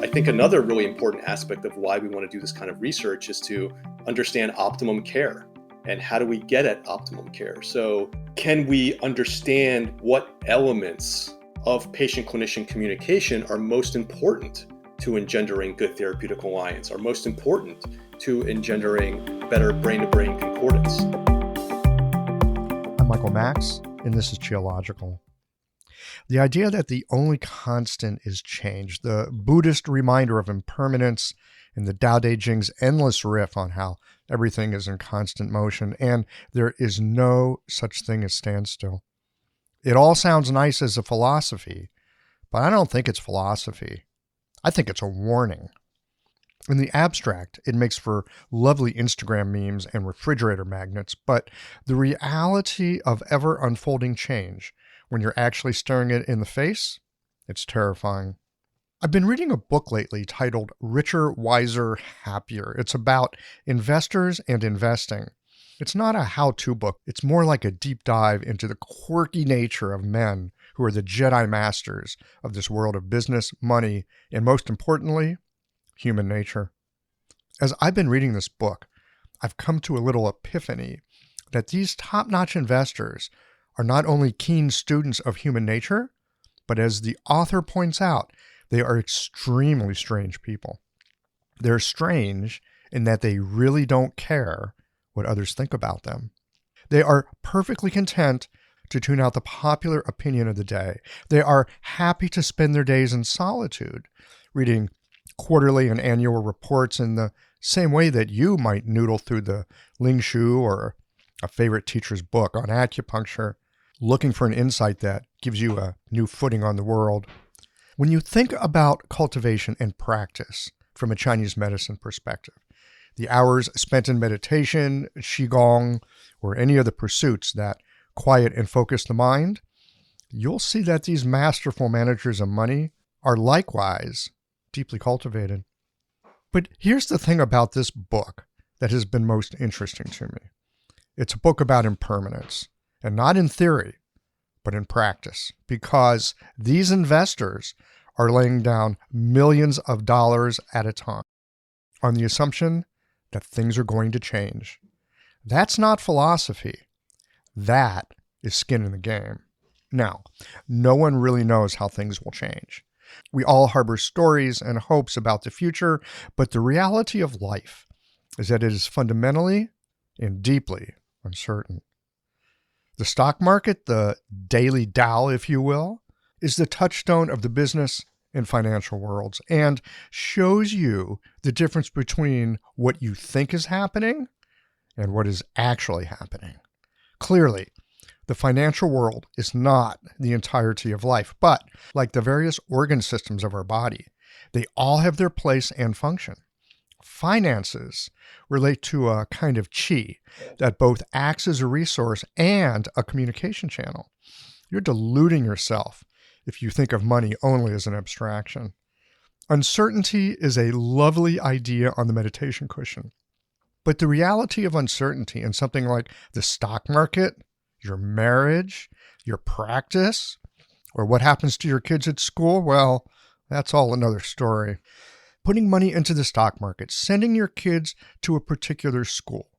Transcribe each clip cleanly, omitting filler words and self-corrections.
think another really important aspect of why we want to do this kind of research is to understand optimum care. And how do we get at optimum care? So can we understand what elements of patient-clinician communication are most important to engendering good therapeutic alliance, are most important to engendering better brain-to-brain concordance? I'm Michael Max, and this is Geological. The idea that the only constant is change, the Buddhist reminder of impermanence, and the Tao Te Ching's endless riff on how everything is in constant motion, and there is no such thing as standstill. It all sounds nice as a philosophy, but I don't think it's philosophy. I think it's a warning. In the abstract, it makes for lovely Instagram memes and refrigerator magnets, but the reality of ever-unfolding change, when you're actually staring it in the face, it's terrifying. I've been reading a book lately titled Richer, Wiser, Happier. It's about investors and investing. It's not a how-to book. It's more like a deep dive into the quirky nature of men who are the Jedi masters of this world of business, money, and most importantly, human nature. As I've been reading this book, I've come to a little epiphany that these top-notch investors are not only keen students of human nature, but as the author points out, they are extremely strange people. They're strange in that they really don't care what others think about them. They are perfectly content to tune out the popular opinion of the day. They are happy to spend their days in solitude, reading quarterly and annual reports in the same way that you might noodle through the Ling Shu or a favorite teacher's book on acupuncture, looking for an insight that gives you a new footing on the world. When you think about cultivation and practice from a Chinese medicine perspective, the hours spent in meditation, qigong, or any of the pursuits that quiet and focus the mind, you'll see that these masterful managers of money are likewise deeply cultivated. But here's the thing about this book that has been most interesting to me. It's a book about impermanence, and not in theory, but in practice, because these investors are laying down millions of dollars at a time on the assumption that things are going to change. That's not philosophy. That is skin in the game. Now, no one really knows how things will change. We all harbor stories and hopes about the future, but the reality of life is that it is fundamentally and deeply uncertain. The stock market, the daily Dow, if you will, is the touchstone of the business and financial worlds and shows you the difference between what you think is happening and what is actually happening. Clearly, the financial world is not the entirety of life, but like the various organ systems of our body, they all have their place and function. Finances relate to a kind of chi that both acts as a resource and a communication channel. You're deluding yourself if you think of money only as an abstraction. Uncertainty is a lovely idea on the meditation cushion, but the reality of uncertainty in something like the stock market, your marriage, your practice, or what happens to your kids at school, well, that's all another story. Putting money into the stock market, sending your kids to a particular school,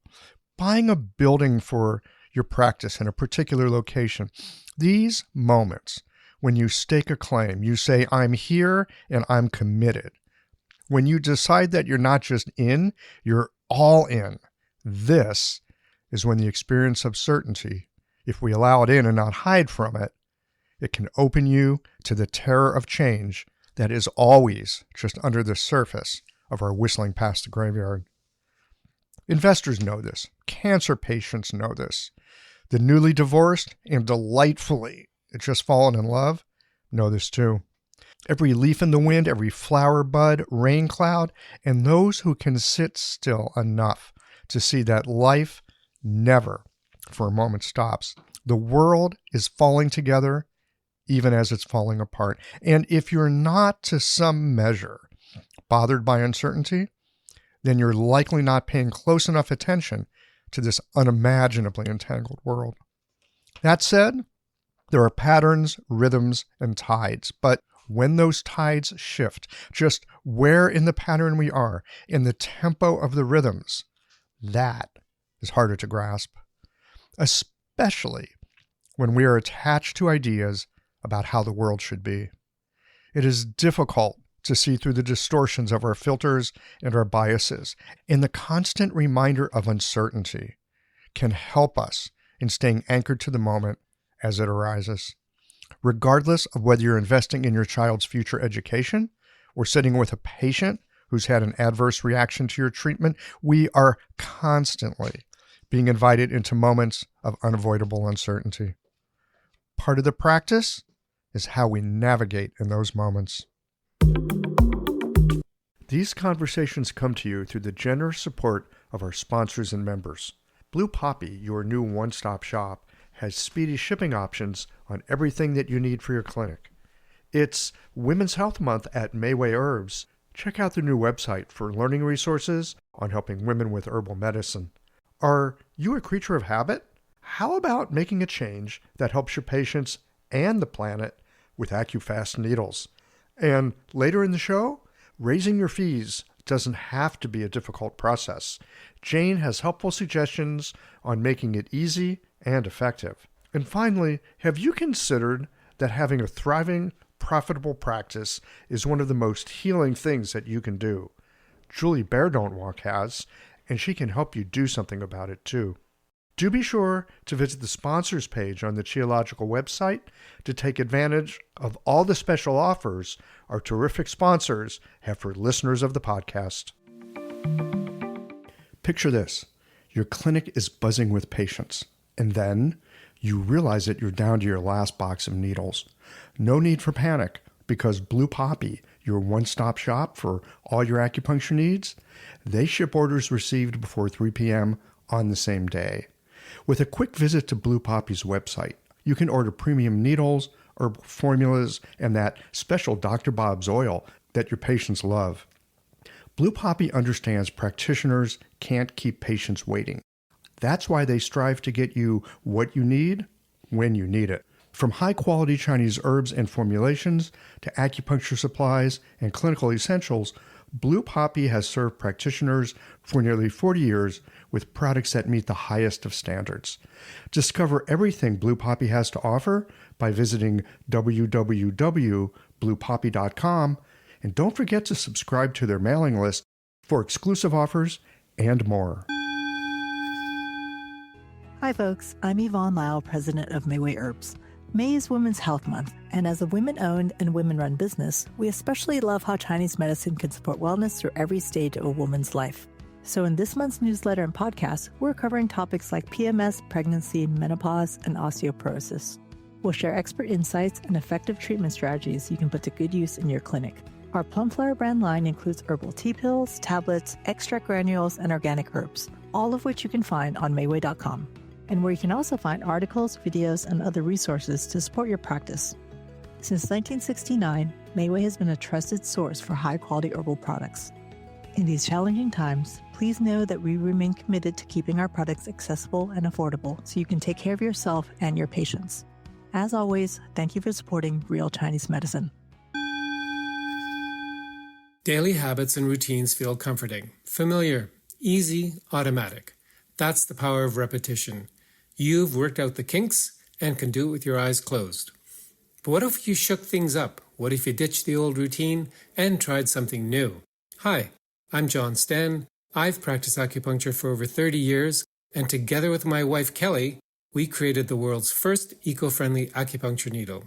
buying a building for your practice in a particular location, these moments when you stake a claim, you say, I'm here and I'm committed. When you decide that you're not just in, you're all in. This is when the experience of certainty, if we allow it in and not hide from it, it can open you to the terror of change that is always just under the surface of our whistling past the graveyard. Investors know this. Cancer patients know this. The newly divorced and delightfully just fallen in love know this too. Every leaf in the wind, every flower bud, rain cloud, and those who can sit still enough to see that life never for a moment stops. The world is falling together even as it's falling apart. And if you're not to some measure bothered by uncertainty, then you're likely not paying close enough attention to this unimaginably entangled world. That said, there are patterns, rhythms, and tides. But when those tides shift, just where in the pattern we are, in the tempo of the rhythms, that is harder to grasp, especially when we are attached to ideas about how the world should be. It is difficult to see through the distortions of our filters and our biases, and the constant reminder of uncertainty can help us in staying anchored to the moment as it arises. Regardless of whether you're investing in your child's future education or sitting with a patient who's had an adverse reaction to your treatment, we are constantly being invited into moments of unavoidable uncertainty. Part of the practice is how we navigate in those moments. These conversations come to you through the generous support of our sponsors and members. Blue Poppy, your new one-stop shop, has speedy shipping options on everything that you need for your clinic. It's Women's Health Month at Mayway Herbs. Check out the new website for learning resources on helping women with herbal medicine. Are you a creature of habit? How about making a change that helps your patients and the planet with AccuFast needles? And later in the show, raising your fees doesn't have to be a difficult process. Jane has helpful suggestions on making it easy and effective. And finally, have you considered that having a thriving, profitable practice is one of the most healing things that you can do? Julie Bear Don't Walk has, and she can help you do something about it too. Do be sure to visit the sponsors page on the Qiological website to take advantage of all the special offers our terrific sponsors have for listeners of the podcast. Picture this. Your clinic is buzzing with patients, and then you realize that you're down to your last box of needles. No need for panic, because Blue Poppy, your one-stop shop for all your acupuncture needs, they ship orders received before 3 p.m. on the same day. With a quick visit to Blue Poppy's website, you can order premium needles, herbal formulas, and that special Dr. Bob's oil that your patients love. Blue Poppy understands practitioners can't keep patients waiting. That's why they strive to get you what you need when you need it. From high-quality Chinese herbs and formulations to acupuncture supplies and clinical essentials, Blue Poppy has served practitioners for nearly 40 years with products that meet the highest of standards. Discover everything Blue Poppy has to offer by visiting www.bluepoppy.com, and don't forget to subscribe to their mailing list for exclusive offers and more. Hi folks, I'm Yvonne Lau, president of Mayway Herbs. May is Women's Health Month, and as a women-owned and women-run business, we especially love how Chinese medicine can support wellness through every stage of a woman's life. So in this month's newsletter and podcast, we're covering topics like PMS, pregnancy, menopause, and osteoporosis. We'll share expert insights and effective treatment strategies you can put to good use in your clinic. Our Plumflower brand line includes herbal tea pills, tablets, extract granules, and organic herbs, all of which you can find on Mayway.com. And where you can also find articles, videos, and other resources to support your practice. Since 1969, Mayway has been a trusted source for high-quality herbal products. In these challenging times, please know that we remain committed to keeping our products accessible and affordable so you can take care of yourself and your patients. As always, thank you for supporting Real Chinese Medicine. Daily habits and routines feel comforting, familiar, easy, automatic. That's the power of repetition. You've worked out the kinks and can do it with your eyes closed. But what if you shook things up? What if you ditched the old routine and tried something new? Hi, I'm John Sten. I've practiced acupuncture for over 30 years, and together with my wife Kelly, we created the world's first eco-friendly acupuncture needle.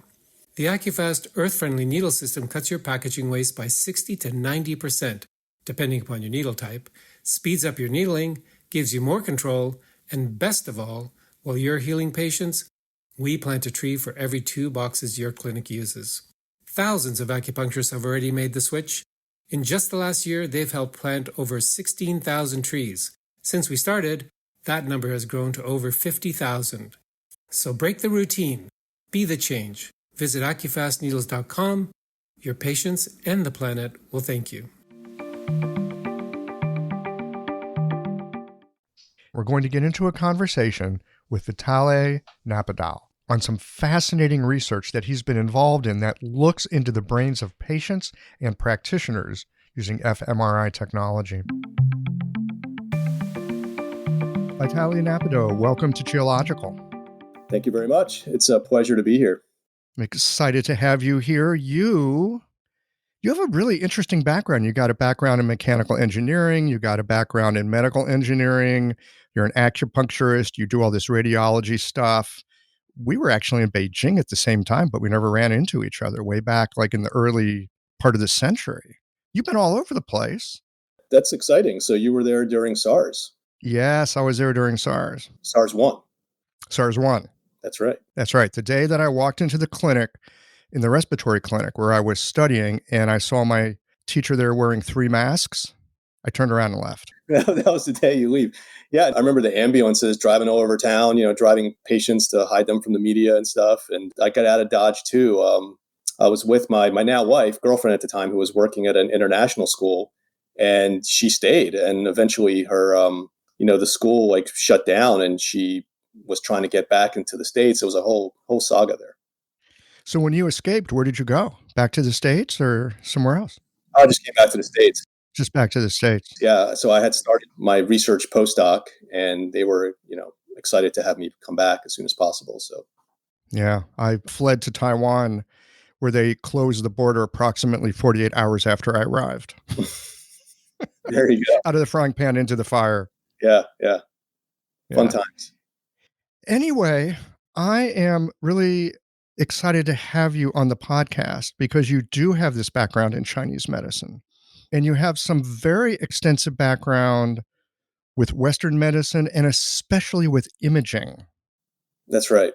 The AccuFast earth-friendly needle system cuts your packaging waste by 60 to 90%, depending upon your needle type, speeds up your needling, gives you more control, and best of all, while you're healing patients, we plant a tree for every 2 boxes your clinic uses. Thousands of acupuncturists have already made the switch. In just the last year, they've helped plant over 16,000 trees. Since we started, that number has grown to over 50,000. So break the routine. Be the change. Visit AccuFastNeedles.com. Your patients and the planet will thank you. We're going to get into a conversation with Vitaly Napadow. on some fascinating research that he's been involved in that looks into the brains of patients and practitioners using fMRI technology. Vitaly Napadow, welcome to Geological. Thank you very much. It's a pleasure to be here. I'm excited to have you here. You have a really interesting background. You got a background in mechanical engineering. You got a background in medical engineering. You're an acupuncturist. You do all this radiology stuff. We were actually in Beijing at the same time, but we never ran into each other way back like in the early part of the century. You've been all over the place. That's exciting. So you were there during SARS. Yes, I was there during SARS. SARS 1. SARS 1. That's right. That's right. The day that I walked into the clinic, in the respiratory clinic where I was studying, and I saw my teacher there wearing 3 masks, I turned around and left. That was the day you leave. Yeah, I remember the ambulances driving all over town, driving patients to hide them from the media and stuff. And I got out of Dodge too. I was with my now wife, girlfriend at the time, who was working at an international school, and she stayed. And eventually her, the school like shut down, and she was trying to get back into the States. It was a whole saga there. So when you escaped, where did you go? Back to the States or somewhere else? I just came back to the States. Just back to the States. Yeah. So I had started my research postdoc, and they were, excited to have me come back as soon as possible. So, yeah, I fled to Taiwan, where they closed the border approximately 48 hours after I arrived. There you go. Out of the frying pan into the fire. Yeah. Fun times. Anyway, I am really excited to have you on the podcast because you do have this background in Chinese medicine, and you have some very extensive background with Western medicine and especially with imaging. That's right.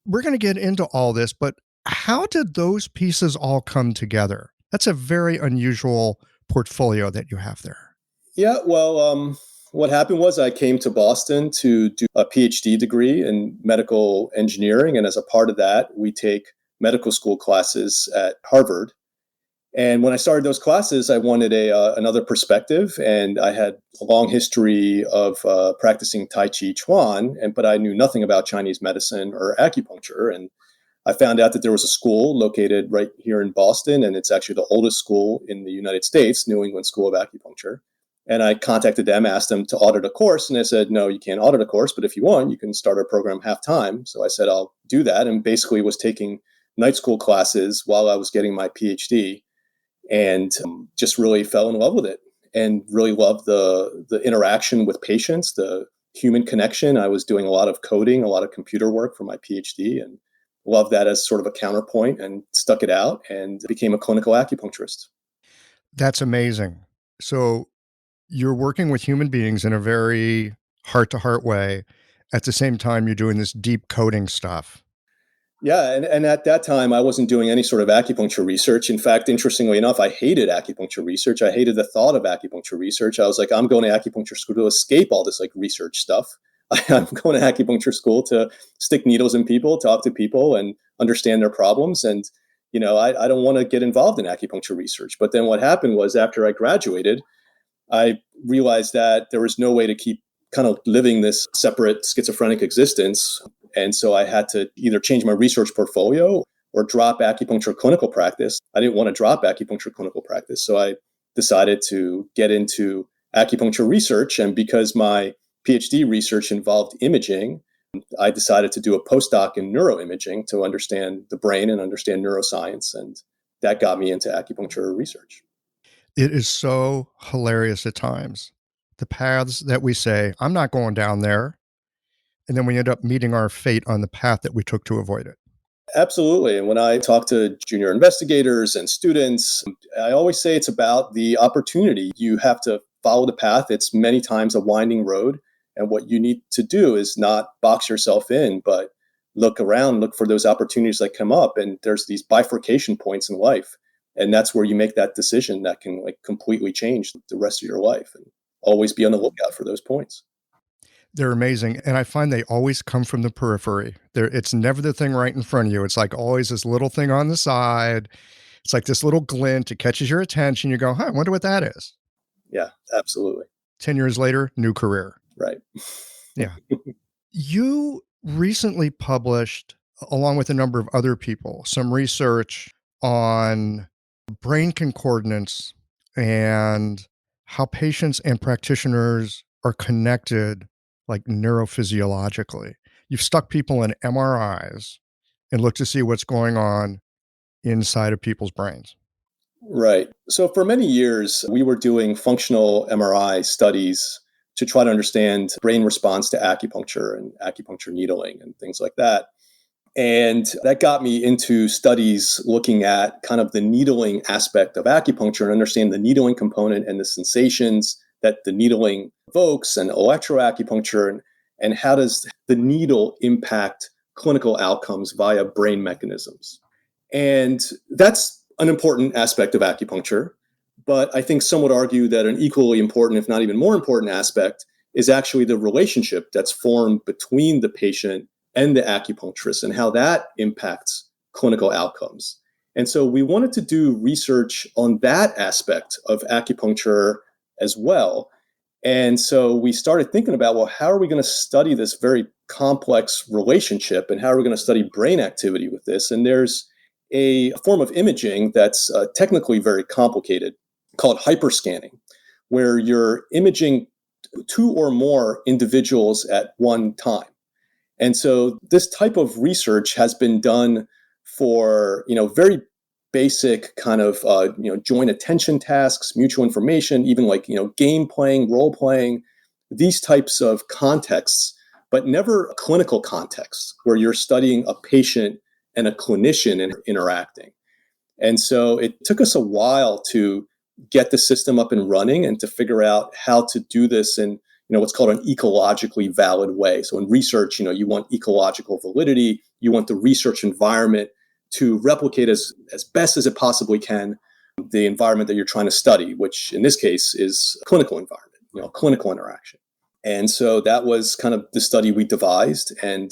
We're going to get into all this, but how did those pieces all come together? That's a very unusual portfolio that you have there. Yeah, well, what happened was I came to Boston to do a PhD degree in medical engineering. And as a part of that, we take medical school classes at Harvard. And when I started those classes, I wanted another perspective. And I had a long history of practicing Tai Chi Chuan, but I knew nothing about Chinese medicine or acupuncture. And I found out that there was a school located right here in Boston, and it's actually the oldest school in the United States, New England School of Acupuncture. And I contacted them, asked them to audit a course, and they said, no, you can't audit a course, but if you want, you can start our program half-time. So I said, I'll do that, and basically was taking night school classes while I was getting my PhD, and just really fell in love with it and really loved the interaction with patients, the human connection. I was doing a lot of coding, a lot of computer work for my PhD, and loved that as sort of a counterpoint and stuck it out and became a clinical acupuncturist. That's amazing. So you're working with human beings in a very heart-to-heart way. At the same time, you're doing this deep coding stuff. Yeah, and at that time, I wasn't doing any sort of acupuncture research. In fact, interestingly enough, I hated acupuncture research. I hated the thought of acupuncture research. I was like, I'm going to acupuncture school to escape all this like research stuff. I'm going to acupuncture school to stick needles in people, talk to people, and understand their problems. And, I don't want to get involved in acupuncture research. But then what happened was after I graduated, I realized that there was no way to keep kind of living this separate schizophrenic existence. And so I had to either change my research portfolio or drop acupuncture clinical practice. I didn't want to drop acupuncture clinical practice. So I decided to get into acupuncture research. And because my PhD research involved imaging, I decided to do a postdoc in neuroimaging to understand the brain and understand neuroscience. And that got me into acupuncture research. It is so hilarious at times. The paths that we say, I'm not going down there. And then we end up meeting our fate on the path that we took to avoid it. Absolutely. And when I talk to junior investigators and students, I always say it's about the opportunity. You have to follow the path. It's many times a winding road. And what you need to do is not box yourself in, but look around, look for those opportunities that come up. And there's these bifurcation points in life. And that's where you make that decision that can like completely change the rest of your life, and always be on the lookout for those points. They're amazing. And I find they always come from the periphery. It's never the thing right in front of you. It's like always this little thing on the side. It's like this little glint. It catches your attention. You go, I wonder what that is. Yeah, absolutely. 10 years later, new career. Right. Yeah. You recently published along with a number of other people, some research on brain concordance and how patients and practitioners are connected, like neurophysiologically. You've stuck people in MRIs and looked to see what's going on inside of people's brains. Right. So for many years, we were doing functional MRI studies to try to understand brain response to acupuncture and acupuncture needling and things like that. And that got me into studies looking at kind of the needling aspect of acupuncture and understand the needling component and the sensations that the needling evokes and electroacupuncture and how does the needle impact clinical outcomes via brain mechanisms. And that's an important aspect of acupuncture. But I think some would argue that an equally important, if not even more important aspect is actually the relationship that's formed between the patient and the acupuncturist and how that impacts clinical outcomes. And so we wanted to do research on that aspect of acupuncture as well. And so we started thinking about, well, how are we going to study this very complex relationship and how are we going to study brain activity with this? And there's a form of imaging that's technically very complicated called hyperscanning, where you're imaging two or more individuals at one time. And so this type of research has been done for, very basic kind of, joint attention tasks, mutual information, even like, game playing, role playing, these types of contexts, but never clinical contexts where you're studying a patient and a clinician and interacting. And so it took us a while to get the system up and running and to figure out how to do this in what's called an ecologically valid way. So in research, you want ecological validity. You want the research environment to replicate as best as it possibly can the environment that you're trying to study, which in this case is a clinical environment, clinical interaction. And so that was kind of the study we devised and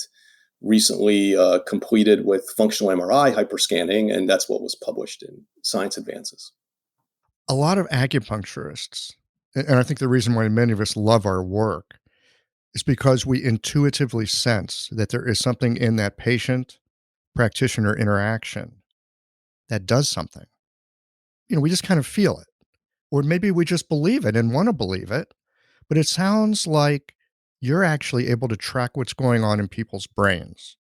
recently completed with functional MRI hyperscanning, and that's what was published in Science Advances. A lot of acupuncturists, and I think the reason why many of us love our work is because we intuitively sense that there is something in that patient-practitioner interaction that does something. We just kind of feel it. Or maybe we just believe it and want to believe it, but it sounds like you're actually able to track what's going on in people's brains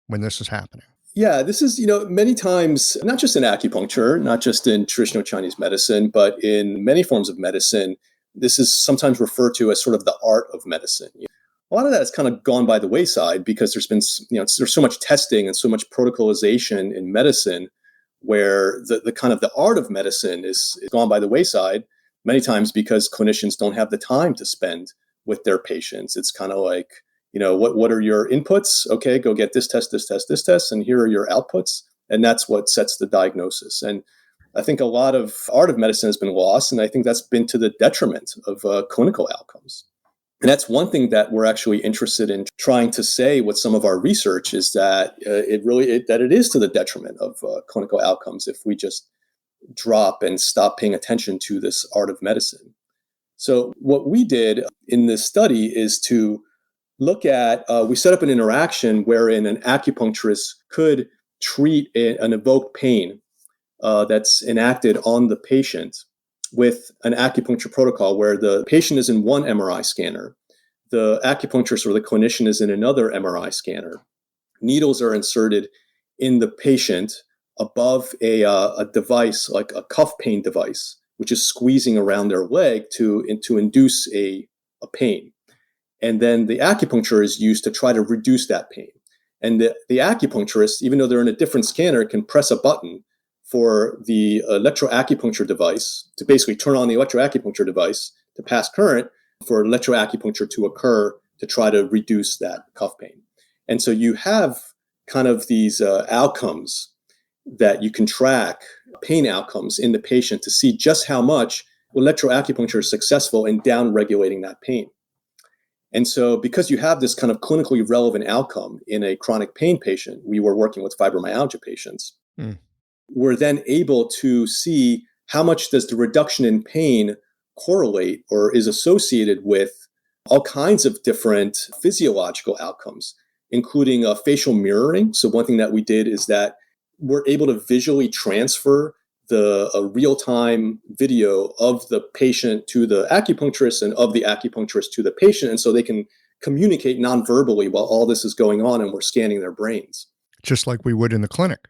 when this is happening. Yeah, this is, many times, not just in acupuncture, not just in traditional Chinese medicine, but in many forms of medicine, this is sometimes referred to as sort of the art of medicine. A lot of that has kind of gone by the wayside because there's been, there's so much testing and so much protocolization in medicine where the kind of the art of medicine is gone by the wayside many times because clinicians don't have the time to spend with their patients. It's kind of like, what are your inputs? Okay, go get this test, and here are your outputs. And that's what sets the diagnosis. And I think a lot of art of medicine has been lost, and I think that's been to the detriment of clinical outcomes. And that's one thing that we're actually interested in trying to say with some of our research is that it is to the detriment of clinical outcomes if we just drop and stop paying attention to this art of medicine. So what we did in this study is to look at, we set up an interaction wherein an acupuncturist could treat an evoked pain that's enacted on the patient with an acupuncture protocol where the patient is in one MRI scanner, the acupuncturist or the clinician is in another MRI scanner. Needles are inserted in the patient above a device like a cuff pain device, which is squeezing around their leg to induce a pain. And then the acupuncture is used to try to reduce that pain. And the acupuncturist, even though they're in a different scanner, can press a button for the electroacupuncture device to basically turn on the electroacupuncture device to pass current for electroacupuncture to occur to try to reduce that cuff pain. And so you have kind of these outcomes that you can track, pain outcomes in the patient to see just how much electroacupuncture is successful in down-regulating that pain. And so because you have this kind of clinically relevant outcome in a chronic pain patient, we were working with fibromyalgia patients, we're then able to see how much does the reduction in pain correlate or is associated with all kinds of different physiological outcomes. including facial mirroring. So one thing that we did is that we're able to visually transfer a real-time video of the patient to the acupuncturist and of the acupuncturist to the patient. And so they can communicate non-verbally while all this is going on and we're scanning their brains. Just like we would in the clinic.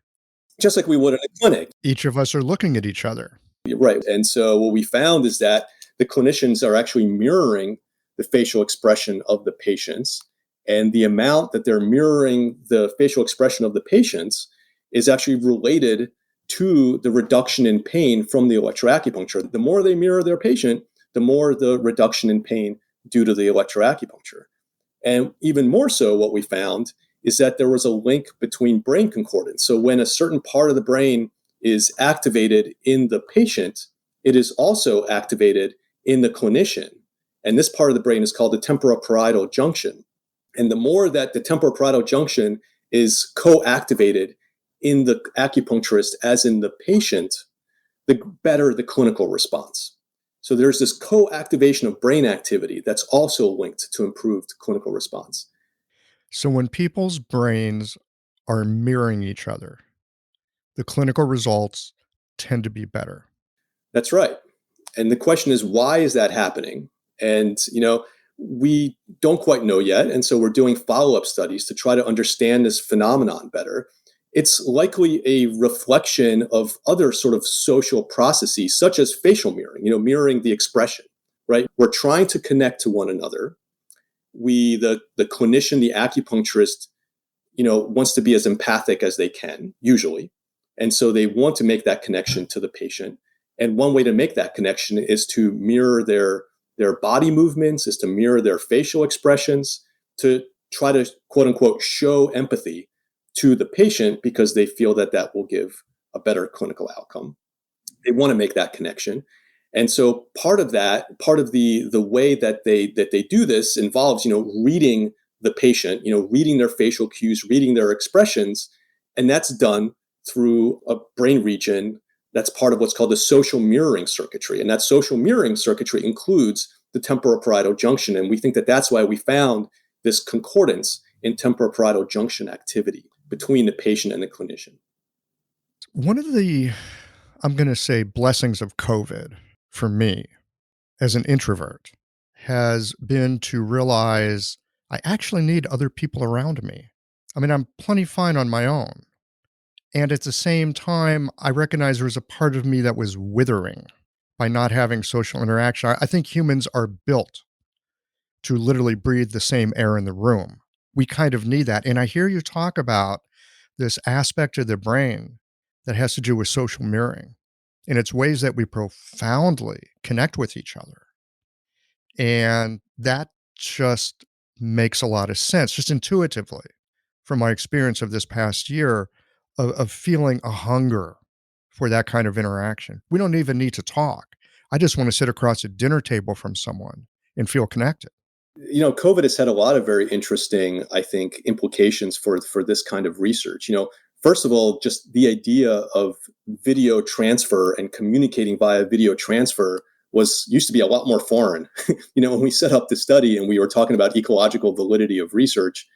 Just like we would in a clinic. Each of us are looking at each other. Right. And so what we found is that the clinicians are actually mirroring the facial expression of the patients. And the amount that they're mirroring the facial expression of the patients is actually related to the reduction in pain from the electroacupuncture. The more they mirror their patient, the more the reduction in pain due to the electroacupuncture. And even more so, what we found is that there was a link between brain concordance. So when a certain part of the brain is activated in the patient, it is also activated in the clinician. And this part of the brain is called the temporoparietal junction. And the more that the temporoparietal junction is co-activated in the acupuncturist as in the patient, the better the clinical response. So there's this co-activation of brain activity that's also linked to improved clinical response. So when people's brains are mirroring each other, the clinical results tend to be better. That's right. And the question is, why is that happening? And, we don't quite know yet. And so we're doing follow-up studies to try to understand this phenomenon better. It's likely a reflection of other sort of social processes, such as facial mirroring, mirroring the expression, right? We're trying to connect to one another. The clinician, the acupuncturist, wants to be as empathic as they can, usually. And so they want to make that connection to the patient. And one way to make that connection is to mirror their body movements, is to mirror their facial expressions, to try to, quote unquote, show empathy to the patient because they feel that that will give a better clinical outcome. They want to make that connection. And so part of the way that they do this involves, reading the patient, reading their facial cues, reading their expressions. And that's done through a brain region that's part of what's called the social mirroring circuitry. And that social mirroring circuitry includes the temporoparietal junction. And we think that that's why we found this concordance in temporoparietal junction activity between the patient and the clinician. One of the, I'm going to say, blessings of COVID for me as an introvert has been to realize I actually need other people around me. I mean, I'm plenty fine on my own. And at the same time, I recognize there was a part of me that was withering by not having social interaction. I think humans are built to literally breathe the same air in the room. We kind of need that. And I hear you talk about this aspect of the brain that has to do with social mirroring. And it's ways that we profoundly connect with each other. And that just makes a lot of sense, just intuitively, from my experience of this past year, of feeling a hunger for that kind of interaction. We don't even need to talk. I just want to sit across a dinner table from someone and feel connected. COVID has had a lot of very interesting, I think, implications for this kind of research. First of all, just the idea of video transfer and communicating via video transfer used to be a lot more foreign. When we set up the study and we were talking about ecological validity of research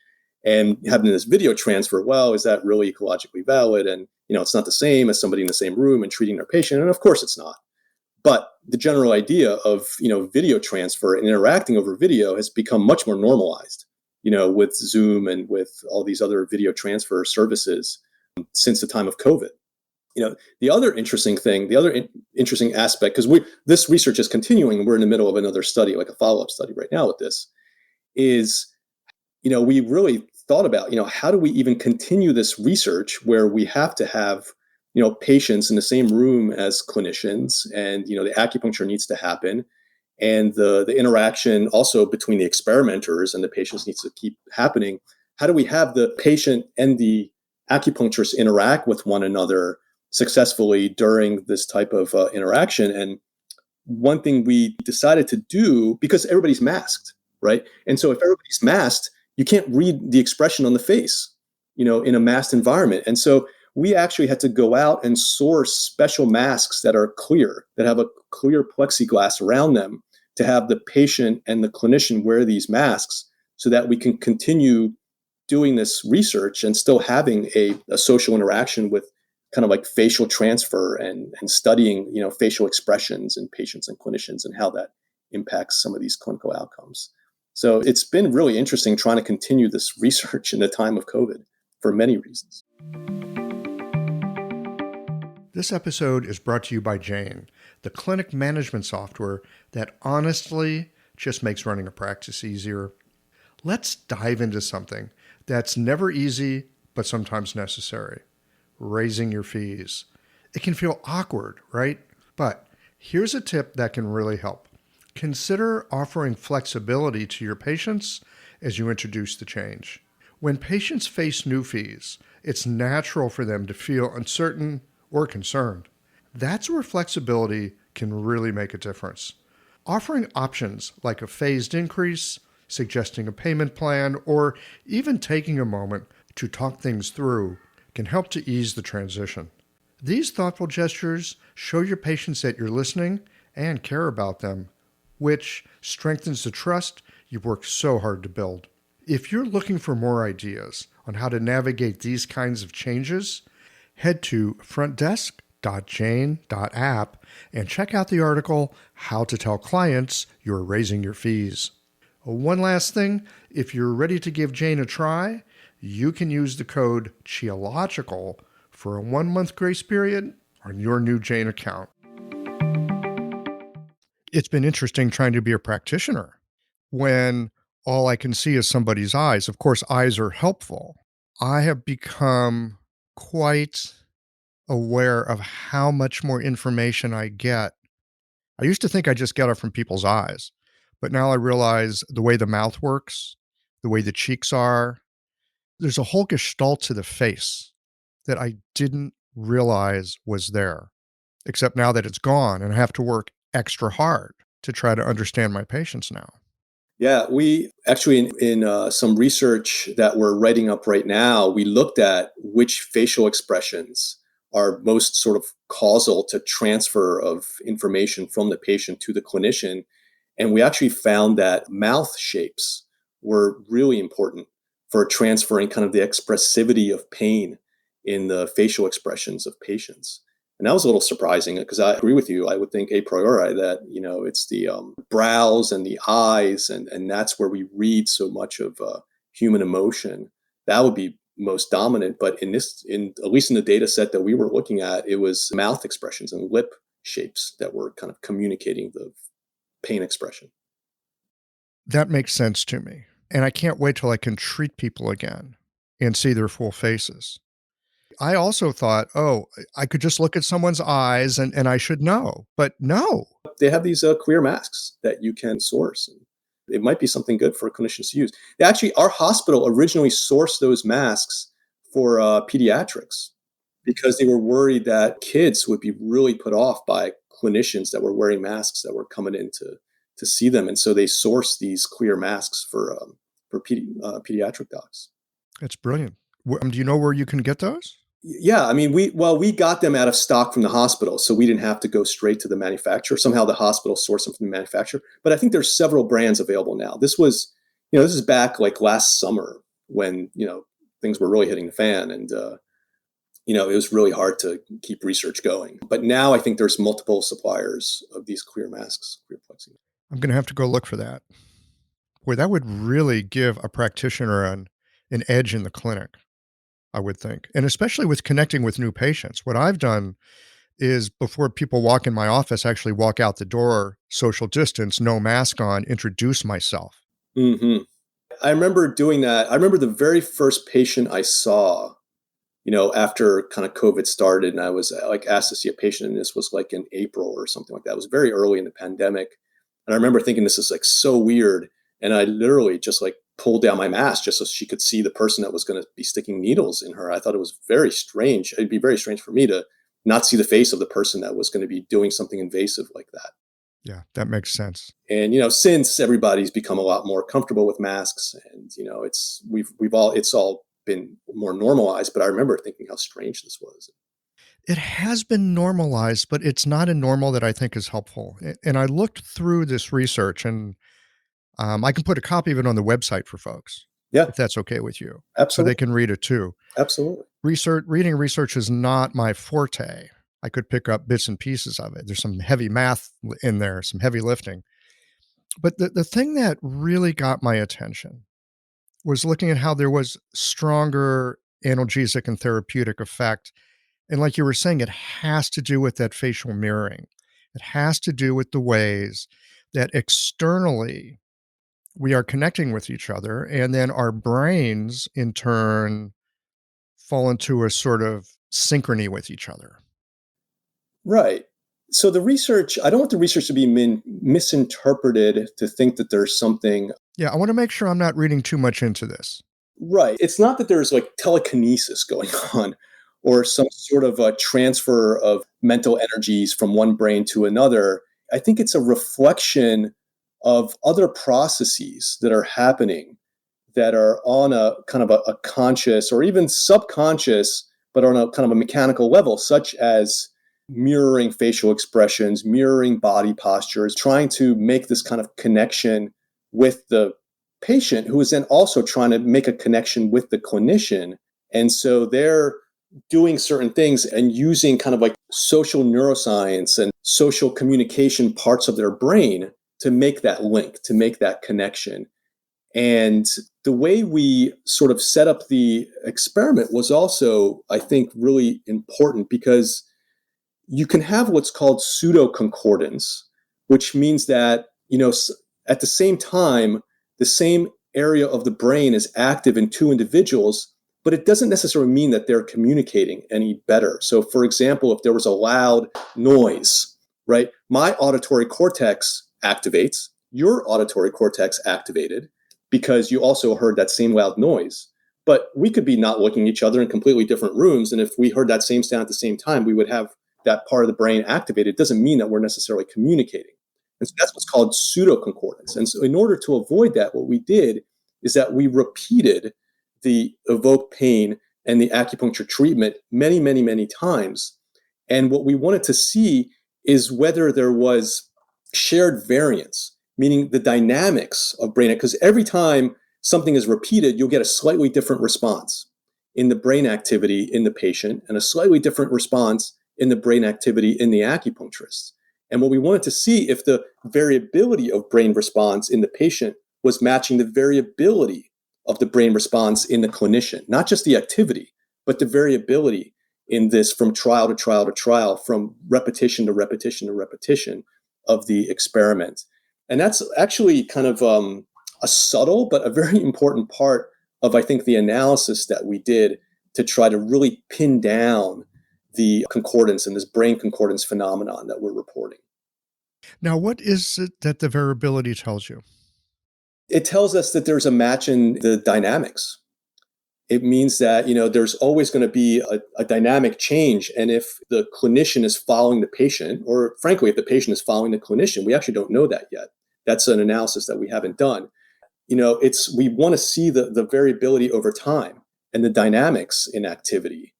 and having this video transfer, well, is that really ecologically valid? And, it's not the same as somebody in the same room and treating their patient. And of course it's not. But the general idea of, video transfer and interacting over video has become much more normalized, with Zoom and with all these other video transfer services since the time of COVID. The other interesting thing, interesting aspect, because this research is continuing and we're in the middle of another study, like a follow-up study right now with this, is, we really thought about, how do we even continue this research where we have to have, patients in the same room as clinicians and, the acupuncture needs to happen. And the interaction also between the experimenters and the patients needs to keep happening. How do we have the patient and the acupuncturist interact with one another successfully during this type of interaction? And one thing we decided to do, because everybody's masked, right? And so if everybody's masked, you can't read the expression on the face, in a masked environment. And so we actually had to go out and source special masks that are clear, that have a clear plexiglass around them, to have the patient and the clinician wear these masks so that we can continue doing this research and still having a social interaction with kind of like facial transfer and studying, facial expressions in patients and clinicians and how that impacts some of these clinical outcomes. So it's been really interesting trying to continue this research in the time of COVID for many reasons. This episode is brought to you by Jane, the clinic management software that honestly just makes running a practice easier. Let's dive into something that's never easy, but sometimes necessary: raising your fees. It can feel awkward, right? But here's a tip that can really help. Consider offering flexibility to your patients as you introduce the change. When patients face new fees, it's natural for them to feel uncertain or concerned. That's where flexibility can really make a difference. Offering options like a phased increase, suggesting a payment plan, or even taking a moment to talk things through can help to ease the transition. These thoughtful gestures show your patients that you're listening and care about them, which strengthens the trust you've worked so hard to build. If you're looking for more ideas on how to navigate these kinds of changes, head to frontdesk.jane.app and check out the article, How to Tell Clients You're Raising Your Fees. One last thing, if you're ready to give Jane a try, you can use the code CHEOLOGICAL for a 1-month grace period on your new Jane account. It's been interesting trying to be a practitioner when all I can see is somebody's eyes. Of course, eyes are helpful. I have become quite aware of how much more information I get. I used to think I just get it from people's eyes, but now I realize the way the mouth works, the way the cheeks are, there's a whole gestalt to the face that I didn't realize was there, except now that it's gone and I have to work extra hard to try to understand my patients now. Yeah, we actually, in some research that we're writing up right now, we looked at which facial expressions are most sort of causal to transfer of information from the patient to the clinician. And we actually found that mouth shapes were really important for transferring kind of the expressivity of pain in the facial expressions of patients. And that was a little surprising because I agree with you. I would think a priori that, it's the brows and the eyes, and that's where we read so much of human emotion. That would be most dominant. But at least in the data set that we were looking at, it was mouth expressions and lip shapes that were kind of communicating the pain expression. That makes sense to me. And I can't wait till I can treat people again and see their full faces. I also thought, I could just look at someone's eyes and I should know. But no. They have these clear masks that you can source. And it might be something good for clinicians to use. Actually, our hospital originally sourced those masks for pediatrics because they were worried that kids would be really put off by clinicians that were wearing masks that were coming in to see them. And so they sourced these clear masks for pediatric docs. That's brilliant. Do you know where you can get those? Yeah, I mean, we got them out of stock from the hospital, so we didn't have to go straight to the manufacturer. Somehow the hospital sourced them from the manufacturer. But I think there's several brands available now. This is back like last summer when, things were really hitting the fan and, it was really hard to keep research going. But now I think there's multiple suppliers of these clear masks, clear plexi. I'm going to have to go look for that. Boy, that would really give a practitioner an edge in the clinic, I would think. And especially with connecting with new patients. What I've done is before people walk in my office, actually walk out the door, social distance, no mask on, introduce myself. Mm-hmm. I remember doing that. I remember the very first patient I saw, after kind of COVID started, and I was like asked to see a patient, and this was like in April or something like that. It was very early in the pandemic. And I remember thinking this is like so weird. And I literally just like pulled down my mask just so she could see the person that was going to be sticking needles in her. I thought it was very strange. It'd be very strange for me to not see the face of the person that was going to be doing something invasive like that. Yeah, that makes sense. And, since everybody's become a lot more comfortable with masks and, it's all been more normalized, but I remember thinking how strange this was. It has been normalized, but it's not a normal that I think is helpful. And I looked through this research and I can put a copy of it on the website for folks. Yeah, if that's okay with you, so they absolutely. can read it too. Absolutely. Reading research is not my forte. I could pick up bits and pieces of it. There's some heavy math in there, some heavy lifting. But the thing that really got my attention was looking at how there was stronger analgesic and therapeutic effect. And like you were saying, it has to do with that facial mirroring. It has to do with the ways that externally we are connecting with each other. And then our brains, in turn, fall into a sort of synchrony with each other. Right. So the research, I don't want the research to be misinterpreted to think that there's something. Yeah, I want to make sure I'm not reading too much into this. Right. It's not that there's like telekinesis going on or some sort of a transfer of mental energies from one brain to another. I think it's a reflection of other processes that are happening that are on a kind of a conscious or even subconscious, but on a kind of a mechanical level, such as mirroring facial expressions, mirroring body postures, trying to make this kind of connection with the patient who is then also trying to make a connection with the clinician. And so they're doing certain things and using kind of like social neuroscience and social communication parts of their brain to make that link, to make that connection. And the way we sort of set up the experiment was also, I think, really important because you can have what's called pseudoconcordance, which means that, at the same time, the same area of the brain is active in two individuals, but it doesn't necessarily mean that they're communicating any better. So, for example, if there was a loud noise, right, my auditory cortex activates, your auditory cortex activated because you also heard that same loud noise. But we could be not looking at each other in completely different rooms. And if we heard that same sound at the same time, we would have that part of the brain activated. It doesn't mean that we're necessarily communicating. And so that's what's called pseudoconcordance. And so in order to avoid that, what we did is that we repeated the evoked pain and the acupuncture treatment many, many, many times. And what we wanted to see is whether there was shared variance, meaning the dynamics of brain, because every time something is repeated, you'll get a slightly different response in the brain activity in the patient and a slightly different response in the brain activity in the acupuncturist. And what we wanted to see if the variability of brain response in the patient was matching the variability of the brain response in the clinician, not just the activity, but the variability in this from trial to trial to trial, from repetition to repetition to repetition of the experiment. And that's actually kind of a subtle but a very important part of, I think, the analysis that we did to try to really pin down the concordance and this brain concordance phenomenon that we're reporting. Now, what is it that the variability tells you? It tells us that there's a match in the dynamics. It means that, there's always going to be a dynamic change. And if the clinician is following the patient, or frankly, if the patient is following the clinician, we actually don't know that yet. That's an analysis that we haven't done. We want to see the variability over time and the dynamics in activity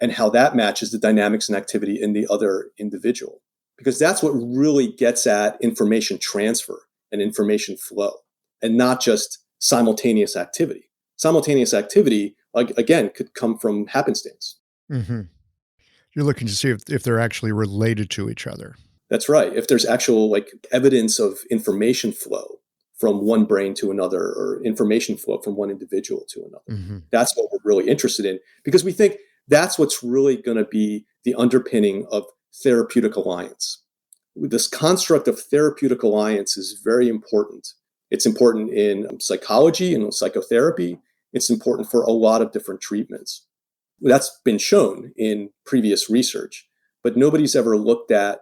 and how that matches the dynamics and activity in the other individual. Because that's what really gets at information transfer and information flow, and not just simultaneous activity. Simultaneous activity, again, could come from happenstance. Mm-hmm. You're looking to see if they're actually related to each other. That's right. If there's actual evidence of information flow from one brain to another, or information flow from one individual to another. Mm-hmm. That's what we're really interested in, because we think that's what's really going to be the underpinning of therapeutic alliance. This construct of therapeutic alliance is very important. It's important in psychology and psychotherapy. It's important for a lot of different treatments. That's been shown in previous research, but nobody's ever looked at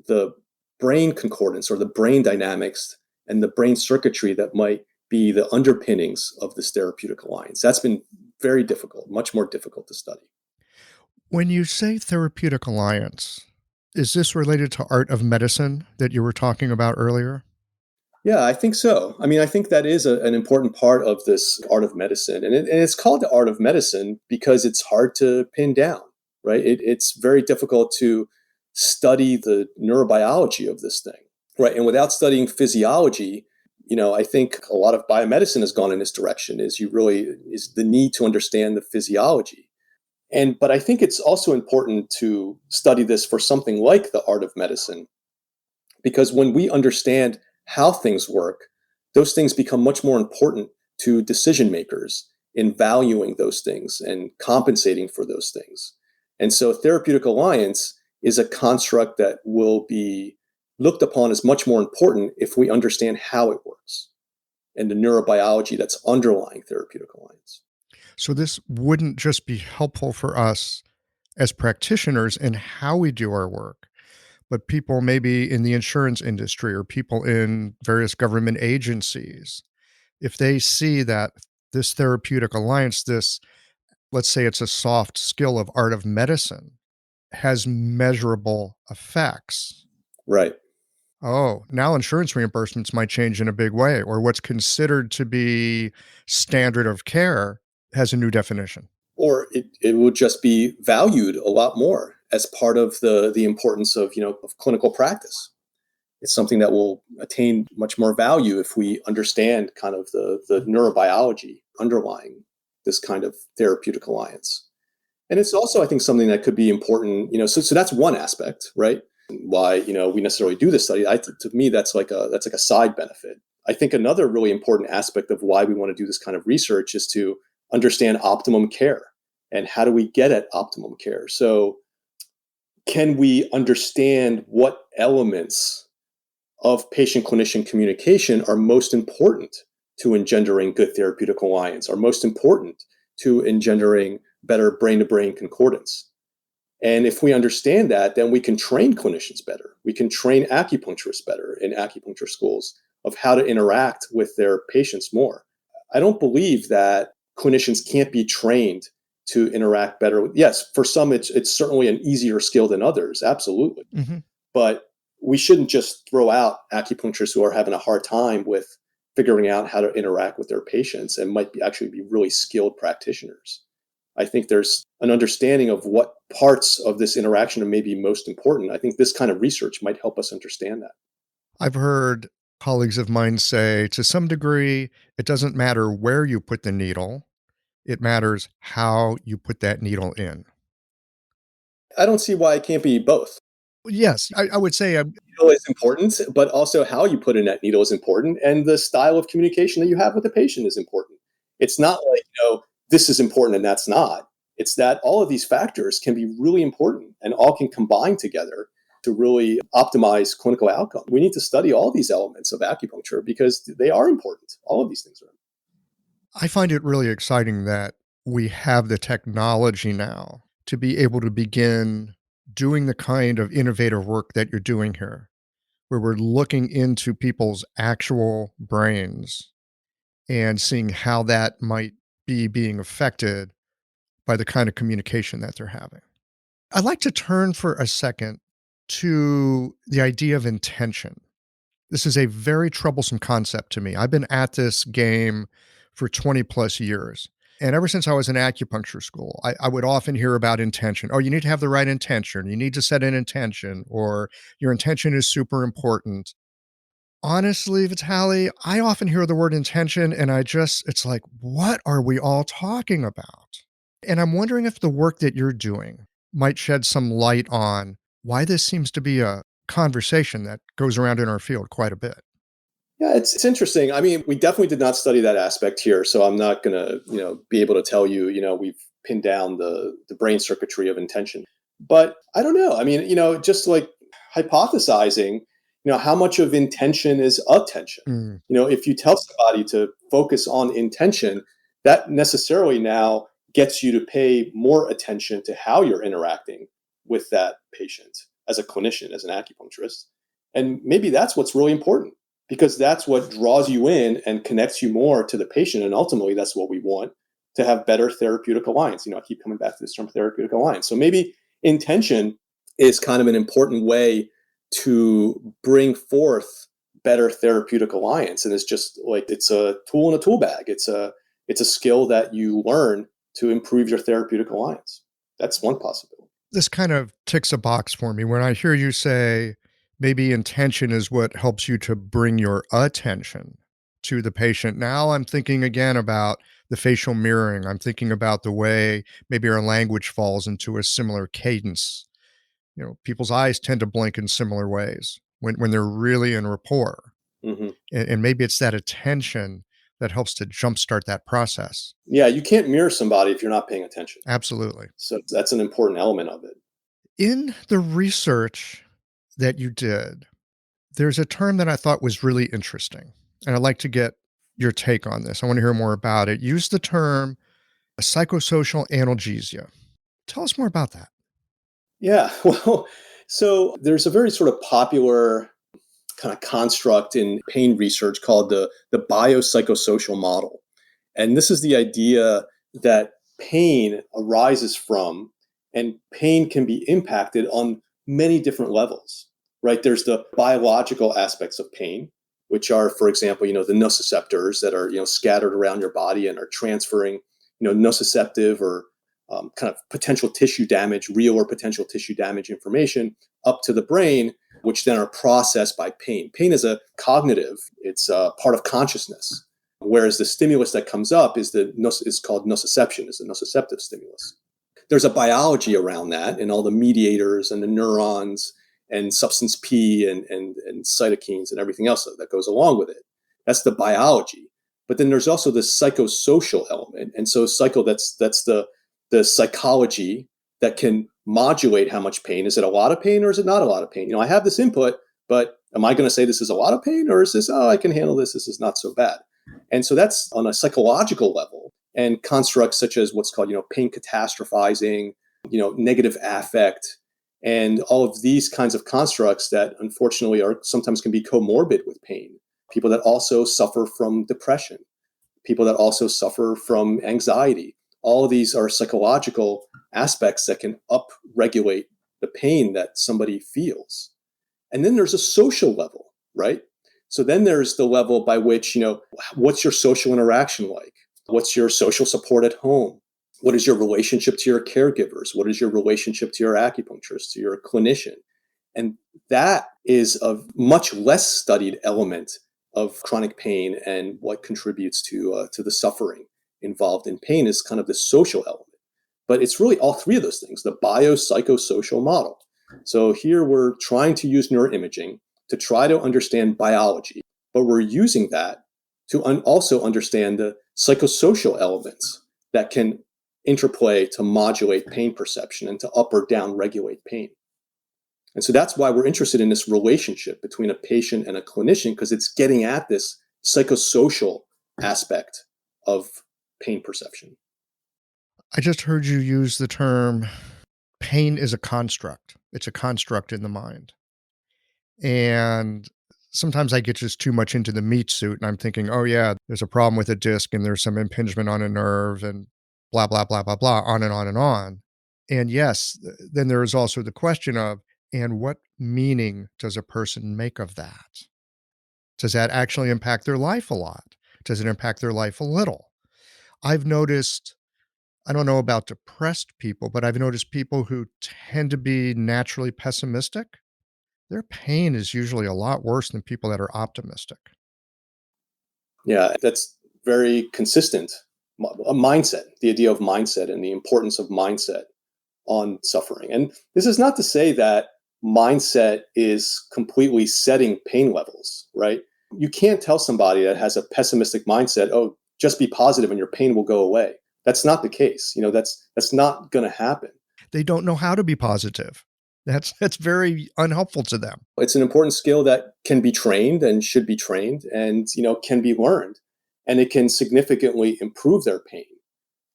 the brain concordance or the brain dynamics and the brain circuitry that might be the underpinnings of this therapeutic alliance. That's been very difficult, much more difficult to study. When you say therapeutic alliance, is this related to art of medicine that you were talking about earlier? Yeah, I think so. I mean, I think that is an important part of this art of medicine. And it's called the art of medicine because it's hard to pin down, right? It's very difficult to study the neurobiology of this thing, right? And without studying physiology, I think a lot of biomedicine has gone in this direction is the need to understand the physiology. But I think it's also important to study this for something like the art of medicine, because when we understand how things work, those things become much more important to decision makers in valuing those things and compensating for those things. And so therapeutic alliance is a construct that will be looked upon as much more important if we understand how it works and the neurobiology that's underlying therapeutic alliance. So this wouldn't just be helpful for us as practitioners in how we do our work, but people maybe in the insurance industry or people in various government agencies, if they see that this therapeutic alliance, this, let's say it's a soft skill of art of medicine, has measurable effects. Right. Oh, now insurance reimbursements might change in a big way, or what's considered to be standard of care has a new definition. Or it would just be valued a lot more as part of the importance of clinical practice. It's something that will attain much more value if we understand kind of the neurobiology underlying this kind of therapeutic alliance. And it's also, I think, something that could be important, so that's one aspect, right? Why, we necessarily do this study. To me, that's like a side benefit. I think another really important aspect of why we want to do this kind of research is to understand optimum care and how do we get at optimum care. So can we understand what elements of patient-clinician communication are most important to engendering good therapeutic alliance, are most important to engendering better brain-to-brain concordance? And if we understand that, then we can train clinicians better. We can train acupuncturists better in acupuncture schools of how to interact with their patients more. I don't believe that clinicians can't be trained to interact better. Yes, for some, it's certainly an easier skill than others, absolutely. Mm-hmm. But we shouldn't just throw out acupuncturists who are having a hard time with figuring out how to interact with their patients and might actually be really skilled practitioners. I think there's an understanding of what parts of this interaction are maybe most important. I think this kind of research might help us understand that. I've heard colleagues of mine say, to some degree, it doesn't matter where you put the needle, it matters how you put that needle in. I don't see why it can't be both. Yes, I would say Needle is important, but also how you put in that needle is important, and the style of communication that you have with the patient is important. It's not like, this is important and that's not. It's that all of these factors can be really important and all can combine together to really optimize clinical outcome. We need to study all these elements of acupuncture because they are important. All of these things are important. I find it really exciting that we have the technology now to be able to begin doing the kind of innovative work that you're doing here, where we're looking into people's actual brains and seeing how that might be being affected by the kind of communication that they're having. I'd like to turn for a second to the idea of intention. This is a very troublesome concept to me. I've been at this game for 20 plus years. And ever since I was in acupuncture school, I would often hear about intention. Oh, you need to have the right intention. You need to set an intention, or your intention is super important. Honestly, Vitaly, I often hear the word intention and it's like, what are we all talking about? And I'm wondering if the work that you're doing might shed some light on why this seems to be a conversation that goes around in our field quite a bit. Yeah, it's interesting. I mean, we definitely did not study that aspect here, so I'm not going to, be able to tell you, we've pinned down the brain circuitry of intention. But I don't know. I mean, just like hypothesizing, how much of intention is attention? Mm. If you tell somebody to focus on intention, that necessarily now gets you to pay more attention to how you're interacting with that patient as a clinician, as an acupuncturist. And maybe that's what's really important, because that's what draws you in and connects you more to the patient. And ultimately, that's what we want, to have better therapeutic alliance. I keep coming back to this term, therapeutic alliance. So maybe intention is kind of an important way to bring forth better therapeutic alliance. And it's just like, it's a tool in a tool bag. It's a skill that you learn to improve your therapeutic alliance. That's one possibility. This kind of ticks a box for me. When I hear you say maybe intention is what helps you to bring your attention, to the patient. Now I'm thinking again about the facial mirroring. I'm thinking about the way maybe our language falls into a similar cadence. People's eyes tend to blink in similar ways when they're really in rapport. Hmm. And maybe it's that attention that helps to jumpstart that process. Yeah, you can't mirror somebody if you're not paying attention. Absolutely. So that's an important element of it. In the research that you did, there's a term that I thought was really interesting, and I'd like to get your take on this. I want to hear more about it. Use the term psychosocial analgesia. Tell us more about that. Yeah, well, so there's a very sort of popular kind of construct in pain research called the biopsychosocial model. And this is the idea that pain arises from, and pain can be impacted on many different levels, right? There's the biological aspects of pain, which are, for example, the nociceptors that are, scattered around your body and are transferring, nociceptive or kind of potential tissue damage, real or potential tissue damage information up to the brain, which then are processed by pain. Pain is a cognitive, it's a part of consciousness, whereas the stimulus that comes up is called nociception, is a nociceptive stimulus. There's a biology around that and all the mediators and the neurons and substance P and cytokines and everything else that goes along with it. That's the biology. But then there's also the psychosocial element. And so that's the psychology that can modulate how much pain. Is it a lot of pain or is it not a lot of pain? I have this input, but am I going to say this is a lot of pain or is this, I can handle this, this is not so bad? And so that's on a psychological level, and constructs such as what's called, pain catastrophizing, negative affect, and all of these kinds of constructs that unfortunately are sometimes can be comorbid with pain. People that also suffer from depression, people that also suffer from anxiety. All of these are psychological aspects that can upregulate the pain that somebody feels. And then there's a social level, right? So then there's the level by which, what's your social interaction like? What's your social support at home? What is your relationship to your caregivers? What is your relationship to your acupuncturist, to your clinician? And that is a much less studied element of chronic pain, and what contributes to the suffering involved in pain is kind of the social element. But it's really all three of those things, the biopsychosocial model. So here we're trying to use neuroimaging to try to understand biology, but we're using that to also understand the psychosocial elements that can interplay to modulate pain perception and to up or down regulate pain. And so that's why we're interested in this relationship between a patient and a clinician, because it's getting at this psychosocial aspect of pain perception. I just heard you use the term pain is a construct. It's a construct in the mind. And sometimes I get just too much into the meat suit and I'm thinking, oh yeah, there's a problem with a disc and there's some impingement on a nerve and blah, blah, blah, blah, blah, on and on and on. And yes, then there is also the question of, and what meaning does a person make of that? Does that actually impact their life a lot? Does it impact their life a little? I've noticed, I don't know about depressed people, but I've noticed people who tend to be naturally pessimistic, their pain is usually a lot worse than people that are optimistic. Yeah, that's very consistent. A mindset, the idea of mindset and the importance of mindset on suffering. And this is not to say that mindset is completely setting pain levels, right? You can't tell somebody that has a pessimistic mindset, oh, just be positive and your pain will go away. That's not the case. That's not going to happen. They don't know how to be positive. That's very unhelpful to them. It's an important skill that can be trained and should be trained and, can be learned, and it can significantly improve their pain.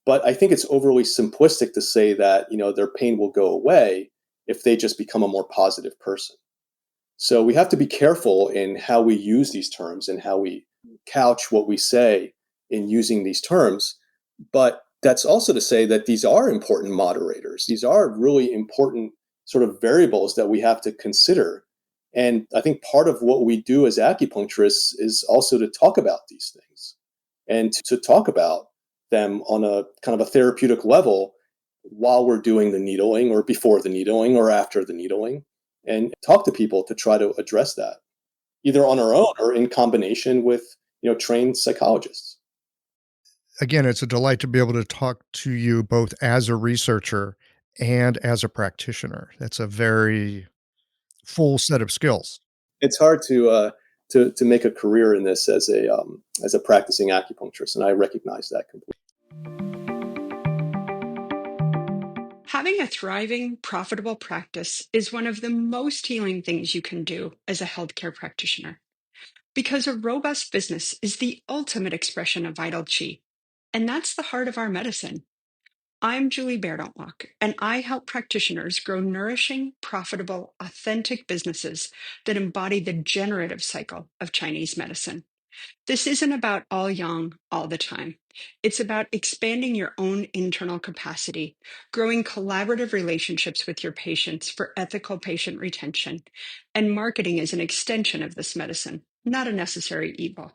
But I think it's overly simplistic to say that, their pain will go away if they just become a more positive person. So we have to be careful in how we use these terms and how we couch what we say in using these terms. But that's also to say that these are important moderators. These are really important sort of variables that we have to consider. And I think part of what we do as acupuncturists is also to talk about these things and to talk about them on a kind of a therapeutic level while we're doing the needling or before the needling or after the needling, and talk to people to try to address that either on our own or in combination with trained psychologists. Again, it's a delight to be able to talk to you both as a researcher and as a practitioner. That's a very full set of skills. It's hard to make a career in this as a practicing acupuncturist, and I recognize that completely. Having a thriving, profitable practice is one of the most healing things you can do as a healthcare practitioner because a robust business is the ultimate expression of vital chi. And that's the heart of our medicine. I'm Julie Bairdontlock, and I help practitioners grow nourishing, profitable, authentic businesses that embody the generative cycle of Chinese medicine. This isn't about all yang all the time. It's about expanding your own internal capacity, growing collaborative relationships with your patients for ethical patient retention, and marketing as an extension of this medicine, not a necessary evil.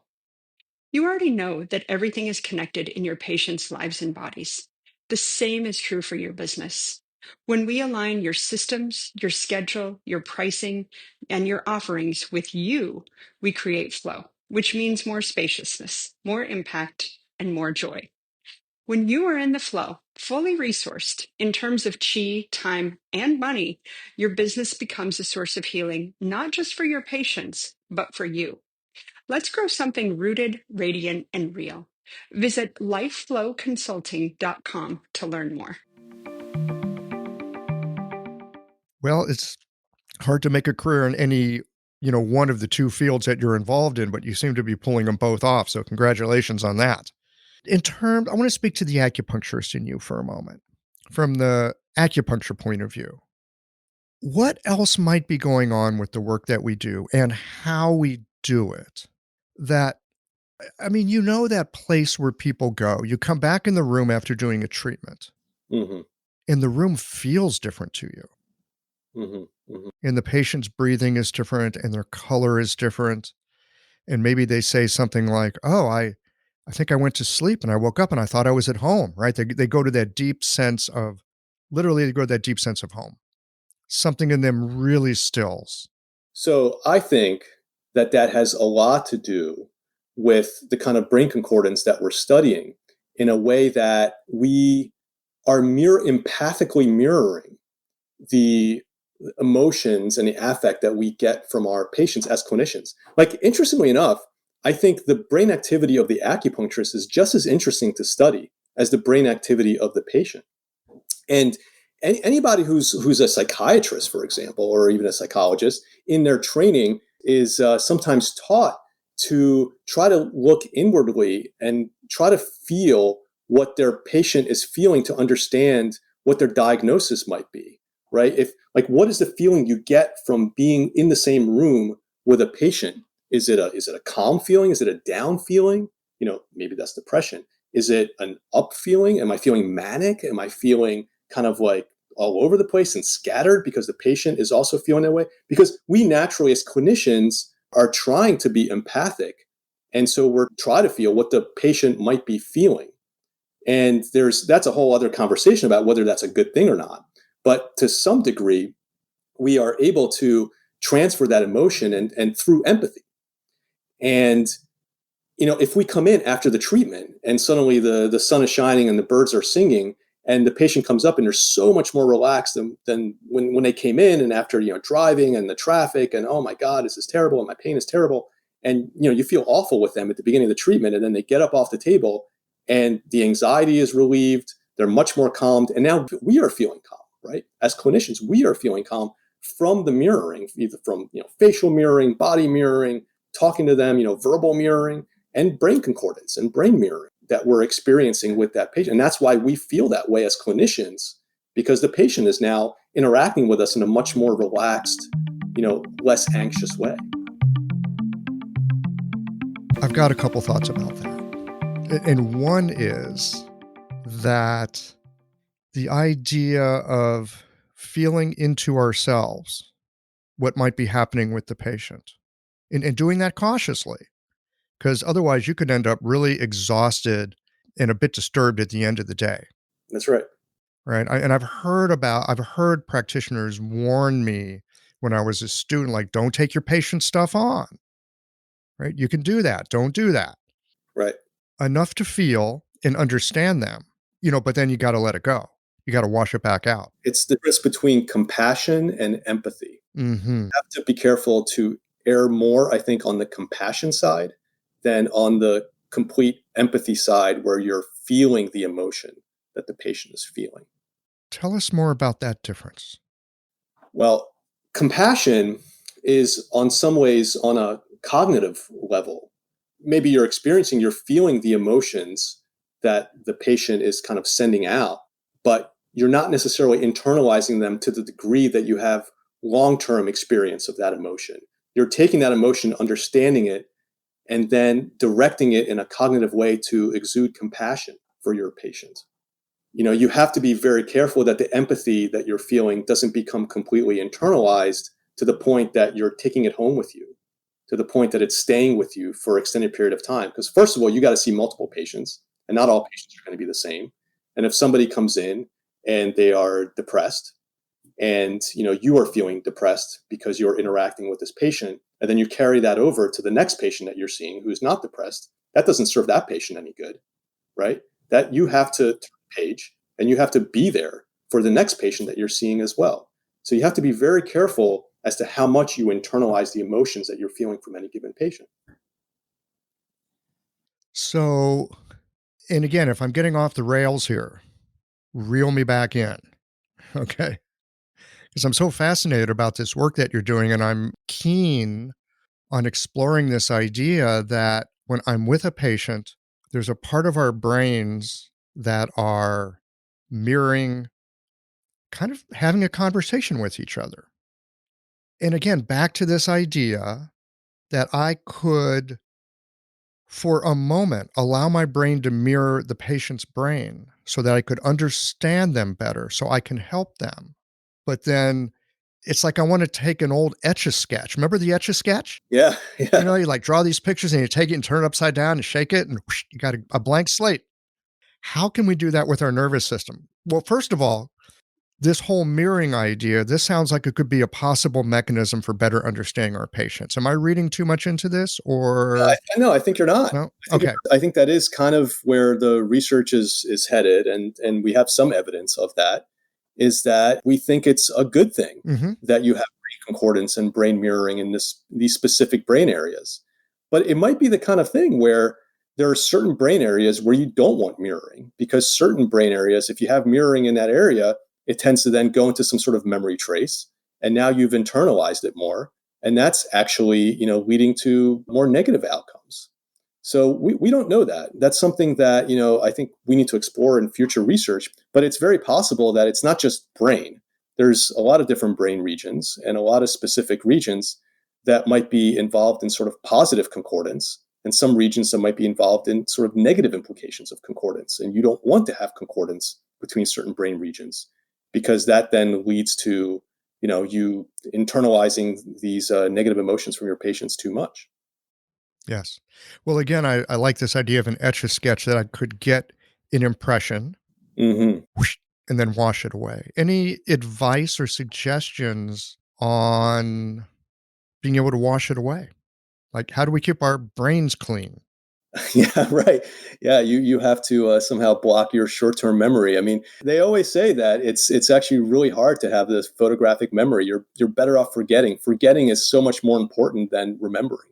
You already know that everything is connected in your patients' lives and bodies. The same is true for your business. When we align your systems, your schedule, your pricing, and your offerings with you, we create flow, which means more spaciousness, more impact, and more joy. When you are in the flow, fully resourced in terms of chi, time, and money, your business becomes a source of healing, not just for your patients, but for you. Let's grow something rooted, radiant, and real. Visit lifeflowconsulting.com to learn more. Well, it's hard to make a career in any, one of the two fields that you're involved in, but you seem to be pulling them both off. So congratulations on that. I want to speak to the acupuncturist in you for a moment. From the acupuncture point of view, what else might be going on with the work that we do and how we do it? That place where people go, you come back in the room after doing a treatment Mm-hmm. and the room feels different to you. Mm-hmm. Mm-hmm. And the patient's breathing is different and their color is different. And maybe they say something like, oh, I think I went to sleep and I woke up and I thought I was at home, right? They go to that deep sense of, literally, they go to that deep sense of home. Something in them really stills. So I think that has a lot to do with the kind of brain concordance that we're studying in a way that we are empathically mirroring the emotions and the affect that we get from our patients as clinicians. Like, interestingly enough, I think the brain activity of the acupuncturist is just as interesting to study as the brain activity of the patient. And anybody who's a psychiatrist, for example, or even a psychologist, in their training is sometimes taught to try to look inwardly and try to feel what their patient is feeling to understand what their diagnosis might be, right? What is the feeling you get from being in the same room with a patient? Is it a calm feeling? Is it a down feeling? Maybe that's depression. Is it an up feeling? Am I feeling manic? Am I feeling kind of like all over the place and scattered because the patient is also feeling that way? Because we naturally, as clinicians, are trying to be empathic. And so we're trying to feel what the patient might be feeling. And that's a whole other conversation about whether that's a good thing or not. But to some degree, we are able to transfer that emotion and through empathy. And if we come in after the treatment and suddenly the sun is shining and the birds are singing, and the patient comes up and they're so much more relaxed than when they came in, and after driving and the traffic and, oh my God, this is terrible and my pain is terrible, and you feel awful with them at the beginning of the treatment, and then they get up off the table and the anxiety is relieved, they're much more calmed, and now we are feeling calm, right? As clinicians, we are feeling calm from the mirroring, either from facial mirroring, body mirroring, talking to them, verbal mirroring, and brain concordance and brain mirroring that we're experiencing with that patient. And that's why we feel that way as clinicians, because the patient is now interacting with us in a much more relaxed, less anxious way. I've got a couple thoughts about that. And one is that the idea of feeling into ourselves what might be happening with the patient and doing that cautiously, because otherwise you could end up really exhausted and a bit disturbed at the end of the day. That's right. Right. I've heard practitioners warn me when I was a student, like, don't take your patient stuff on. right? You can do that. Don't do that. Right. Enough to feel and understand them, but then you got to let it go. You got to wash it back out. It's the difference between compassion and empathy. Mm-hmm. You have to be careful to err more, I think, on the compassion side than on the complete empathy side where you're feeling the emotion that the patient is feeling. Tell us more about that difference. Well, compassion is on some ways on a cognitive level. Maybe you're feeling the emotions that the patient is kind of sending out, but you're not necessarily internalizing them to the degree that you have long-term experience of that emotion. You're taking that emotion, understanding it, and then directing it in a cognitive way to exude compassion for your patient. You have to be very careful that the empathy that you're feeling doesn't become completely internalized to the point that you're taking it home with you, to the point that it's staying with you for an extended period of time. Because first of all, you got to see multiple patients, and not all patients are going to be the same. And if somebody comes in and they are depressed, and you are feeling depressed because you're interacting with this patient, and then you carry that over to the next patient that you're seeing who's not depressed, that doesn't serve that patient any good, right? That you have to turn the page and you have to be there for the next patient that you're seeing as well. So you have to be very careful as to how much you internalize the emotions that you're feeling from any given patient. So, and again, if I'm getting off the rails here, reel me back in. Okay. Because I'm so fascinated about this work that you're doing, and I'm keen on exploring this idea that when I'm with a patient, there's a part of our brains that are mirroring, kind of having a conversation with each other. And again, back to this idea that I could, for a moment, allow my brain to mirror the patient's brain so that I could understand them better, so I can help them. But then it's like I want to take an old Etch-a-Sketch. Remember the Etch-a-Sketch? Yeah, yeah. You like draw these pictures and you take it and turn it upside down and shake it, and whoosh, you got a blank slate. How can we do that with our nervous system? Well, first of all, this whole mirroring idea, this sounds like it could be a possible mechanism for better understanding our patients. Am I reading too much into this, or No, I think you're not. no? Okay. I think that is kind of where the research is headed, and we have some evidence of that. Is that we think it's a good thing Mm-hmm. that you have brain concordance and brain mirroring in these specific brain areas. But it might be the kind of thing where there are certain brain areas where you don't want mirroring, because certain brain areas, if you have mirroring in that area, it tends to then go into some sort of memory trace. And now you've internalized it more. And that's actually, leading to more negative outcomes. So we don't know that. That's something that, I think we need to explore in future research, but it's very possible that it's not just brain. There's a lot of different brain regions and a lot of specific regions that might be involved in sort of positive concordance, and some regions that might be involved in sort of negative implications of concordance. And you don't want to have concordance between certain brain regions, because that then leads to, you internalizing these negative emotions from your patients too much. Yes. Well, again, I like this idea of an Etch-a-Sketch, that I could get an impression, Mm-hmm. whoosh, and then wash it away. Any advice or suggestions on being able to wash it away? Like, how do we keep our brains clean? Yeah, right. Yeah, you have to somehow block your short-term memory. I mean, they always say that it's actually really hard to have this photographic memory. You're better off forgetting. Forgetting is so much more important than remembering,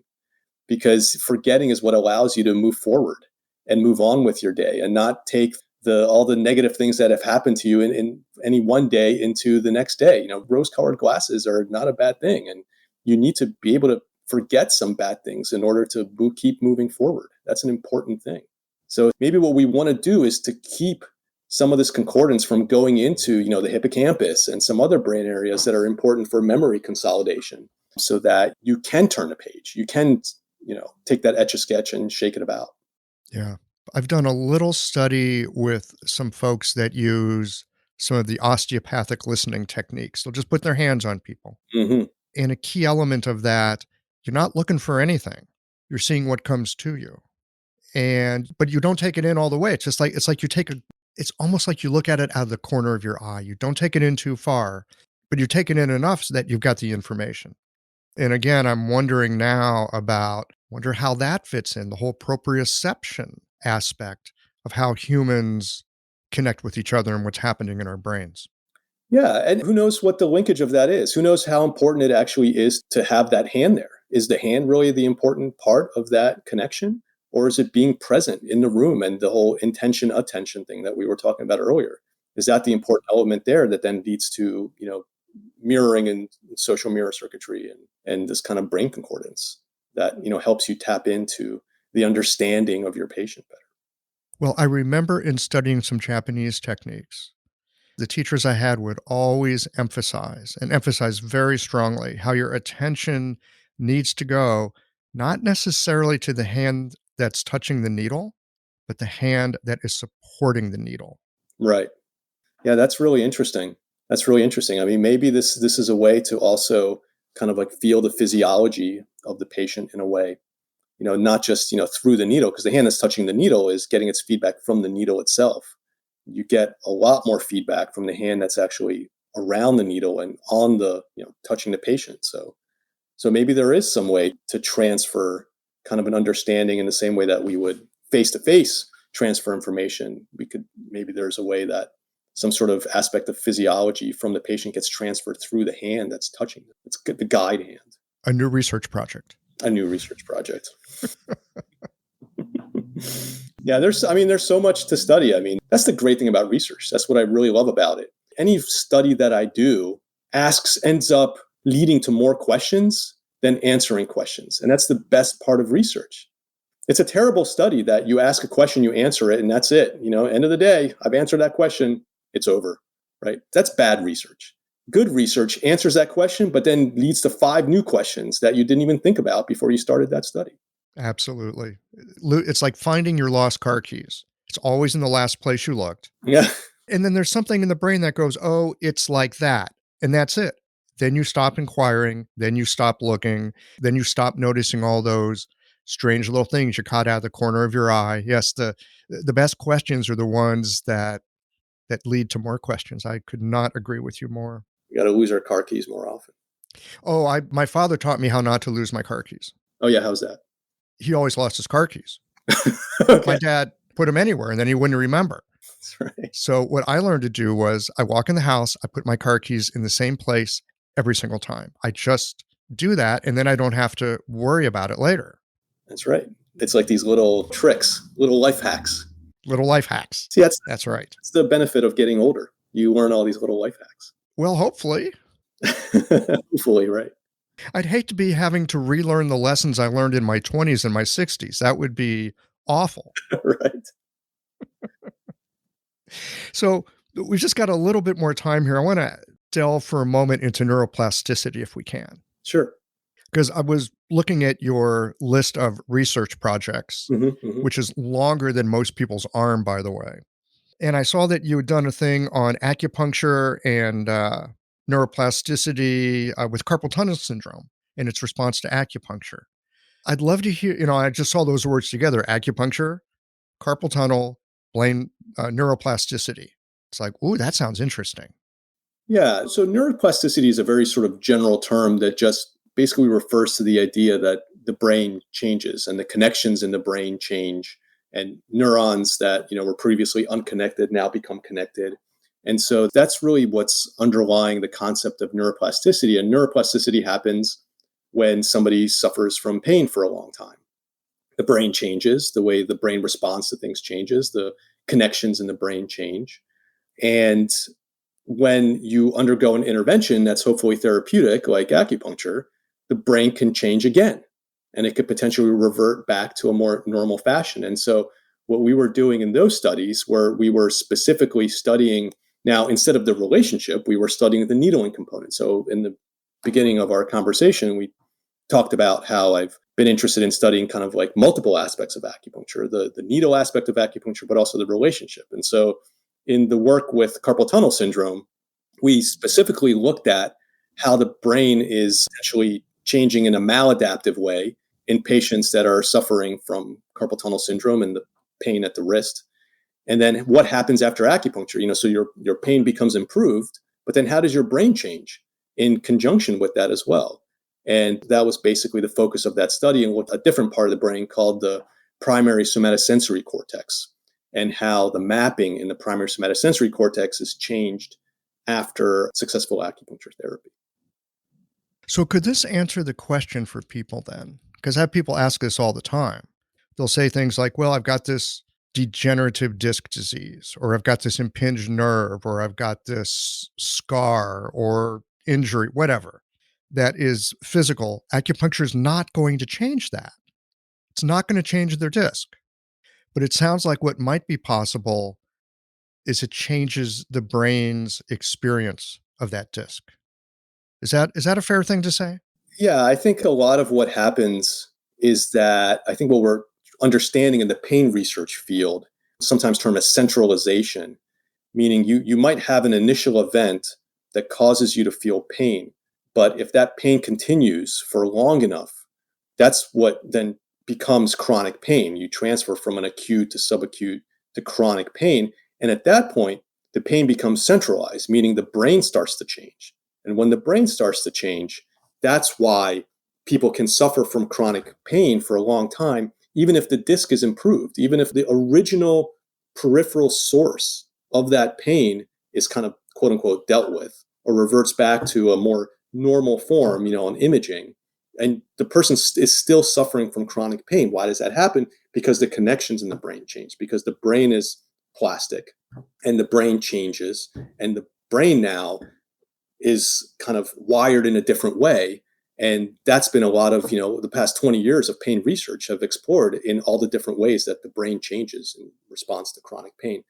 because forgetting is what allows you to move forward and move on with your day and not take all the negative things that have happened to you in any one day into the next day. Rose-colored glasses are not a bad thing, and you need to be able to forget some bad things in order to keep moving forward. That's an important thing. So maybe what we want to do is to keep some of this concordance from going into, the hippocampus and some other brain areas that are important for memory consolidation, so that you can turn a page. You can, take that Etch-a-Sketch and shake it about. Yeah. I've done a little study with some folks that use some of the osteopathic listening techniques. They'll just put their hands on people. Mm-hmm. And a key element of that, you're not looking for anything. You're seeing what comes to you. But you don't take it in all the way. It's like you take it's almost like you look at it out of the corner of your eye. You don't take it in too far, but you take it in enough so that you've got the information. And again, I'm wondering now wonder how that fits in, the whole proprioception aspect of how humans connect with each other and what's happening in our brains. Yeah, and who knows what the linkage of that is? Who knows how important it actually is to have that hand there? Is the hand really the important part of that connection? Or is it being present in the room and the whole intention attention thing that we were talking about earlier? Is that the important element there that then leads to, mirroring and social mirror circuitry and this kind of brain concordance that, helps you tap into the understanding of your patient better? Well, I remember in studying some Japanese techniques, the teachers I had would always emphasize very strongly how your attention needs to go not necessarily to the hand that's touching the needle, but the hand that is supporting the needle. Right. Yeah, that's really interesting. That's really interesting. I mean, maybe this is a way to also kind of like feel the physiology of the patient in a way, not just, through the needle, because the hand that's touching the needle is getting its feedback from the needle itself. You get a lot more feedback from the hand that's actually around the needle and on the, touching the patient. So maybe there is some way to transfer kind of an understanding in the same way that we would face to face transfer information. Maybe there's a way that some sort of aspect of physiology from the patient gets transferred through the hand that's touching them. It's the guide hand. A new research project. A new research project. Yeah, there's so much to study. I mean, that's the great thing about research. That's what I really love about it. Any study that I do ends up leading to more questions than answering questions. And that's the best part of research. It's a terrible study that you ask a question, you answer it, and that's it. End of the day, I've answered that question, it's over, right? That's bad research. Good research answers that question, but then leads to 5 new questions that you didn't even think about before you started that study. Absolutely. It's like finding your lost car keys. It's always in the last place you looked. Yeah. And then there's something in the brain that goes, oh, it's like that. And that's it. Then you stop inquiring. Then you stop looking. Then you stop noticing all those strange little things you caught out of the corner of your eye. Yes, the best questions are the ones that lead to more questions. I could not agree with you more. We got to lose our car keys more often. Oh, my father taught me how not to lose my car keys. Oh, yeah. How's that? He always lost his car keys. Okay. My dad put them anywhere and then he wouldn't remember. That's right. So what I learned to do was I walk in the house, I put my car keys in the same place every single time. I just do that and then I don't have to worry about it later. That's right. It's like these little tricks, little life hacks. Little life hacks. See, that's right. That's the benefit of getting older. You learn all these little life hacks. Well, hopefully. Hopefully, right. I'd hate to be having to relearn the lessons I learned in my 20s and my 60s. That would be awful. Right. So we've just got a little bit more time here. I want to delve for a moment into neuroplasticity if we can. Sure. Because I was looking at your list of research projects, which is longer than most people's arm, by the way. And I saw that you had done a thing on acupuncture and neuroplasticity with carpal tunnel syndrome and its response to acupuncture. I'd love to hear, I just saw those words together, acupuncture, carpal tunnel, brain neuroplasticity. It's like, ooh, that sounds interesting. Yeah. So neuroplasticity is a very sort of general term that just basically refers to the idea that the brain changes and the connections in the brain change, and neurons that were previously unconnected now become connected. And so that's really what's underlying the concept of neuroplasticity. And neuroplasticity happens when somebody suffers from pain for a long time. The brain changes, the way the brain responds to things changes, the connections in the brain change. And when you undergo an intervention that's hopefully therapeutic, like acupuncture, the brain can change again, and it could potentially revert back to a more normal fashion. And so what we were doing in those studies, where we were specifically studying, now instead of the relationship, we were studying the needling component. So in the beginning of our conversation, we talked about how I've been interested in studying kind of like multiple aspects of acupuncture, the needle aspect of acupuncture, but also the relationship. And so in the work with carpal tunnel syndrome, we specifically looked at how the brain is actually changing in a maladaptive way in patients that are suffering from carpal tunnel syndrome and the pain at the wrist. And then what happens after acupuncture? So your pain becomes improved, but then how does your brain change in conjunction with that as well? And that was basically the focus of that study, and looked at a different part of the brain called the primary somatosensory cortex, and how the mapping in the primary somatosensory cortex is changed after successful acupuncture therapy. So, could this answer the question for people then? Because I have people ask this all the time. They'll say things like, well, I've got this degenerative disc disease, or I've got this impinged nerve, or I've got this scar or injury, whatever, that is physical. Acupuncture is not going to change that. It's not going to change their disc. But it sounds like what might be possible is it changes the brain's experience of that disc. Is that a fair thing to say? Yeah, I think a lot of what happens is that I think what we're understanding in the pain research field, sometimes termed as centralization, meaning you might have an initial event that causes you to feel pain. But if that pain continues for long enough, that's what then becomes chronic pain. You transfer from an acute to subacute to chronic pain. And at that point, the pain becomes centralized, meaning the brain starts to change. And when the brain starts to change, that's why people can suffer from chronic pain for a long time, even if the disc is improved, even if the original peripheral source of that pain is kind of quote unquote dealt with or reverts back to a more normal form, on imaging. And the person is still suffering from chronic pain. Why does that happen? Because the connections in the brain change, because the brain is plastic and the brain changes, and the brain now is kind of wired in a different way. And that's been a lot of, the past 20 years of pain research have explored in all the different ways that the brain changes in response to chronic pain.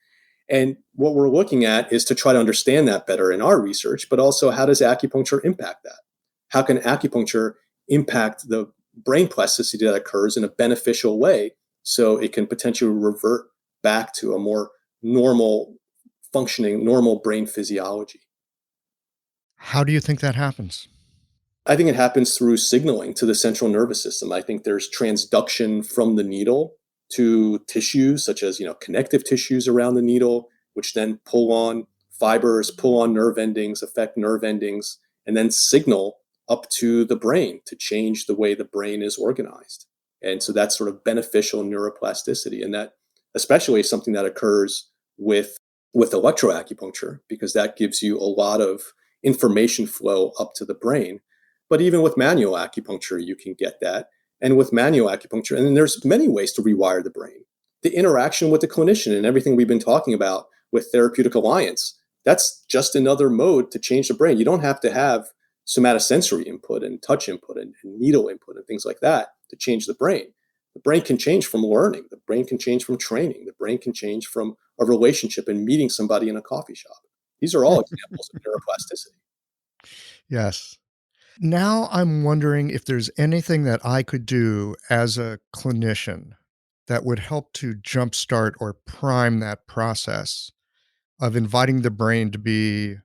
And what we're looking at is to try to understand that better in our research, but also how does acupuncture impact that? How can acupuncture impact the brain plasticity that occurs in a beneficial way so it can potentially revert back to a more normal functioning, normal brain physiology? How do you think that happens? I think it happens through signaling to the central nervous system. I think there's transduction from the needle to tissues, such as, connective tissues around the needle, which then pull on fibers, pull on nerve endings, affect nerve endings, and then signal up to the brain to change the way the brain is organized. And so that's sort of beneficial neuroplasticity. And that especially is something that occurs with electroacupuncture, because that gives you a lot of information flow up to the brain. But even with manual acupuncture, you can get that. And with manual acupuncture, and there's many ways to rewire the brain. The interaction with the clinician and everything we've been talking about with therapeutic alliance, that's just another mode to change the brain. You don't have to have somatosensory input and touch input and needle input and things like that to change the brain. The brain can change from learning. The brain can change from training. The brain can change from a relationship and meeting somebody in a coffee shop. These are all examples of neuroplasticity. Yes. Now I'm wondering if there's anything that I could do as a clinician that would help to jumpstart or prime that process of inviting the brain to be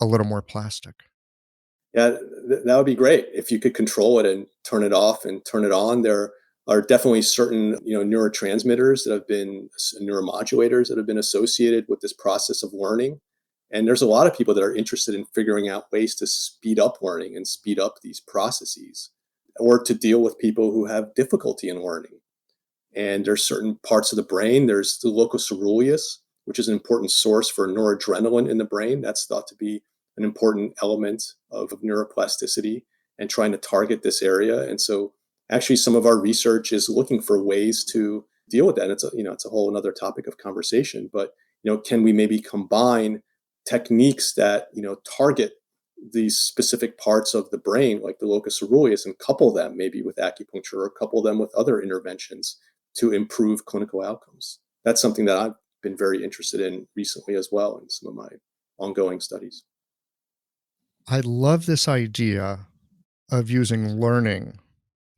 a little more plastic. Yeah, that would be great if you could control it and turn it off and turn it on. There are definitely certain, neurotransmitters that have been neuromodulators that have been associated with this process of learning. And there's a lot of people that are interested in figuring out ways to speed up learning and speed up these processes, or to deal with people who have difficulty in learning. And there's certain parts of the brain. There's the locus coeruleus, which is an important source for noradrenaline in the brain. That's thought to be an important element of neuroplasticity and trying to target this area. And so actually some of our research is looking for ways to deal with that. And it's a whole another topic of conversation, but, can we maybe combine techniques that, target these specific parts of the brain, like the locus coeruleus, and couple them maybe with acupuncture or couple them with other interventions to improve clinical outcomes. That's something that I've been very interested in recently as well in some of my ongoing studies. I love this idea of using learning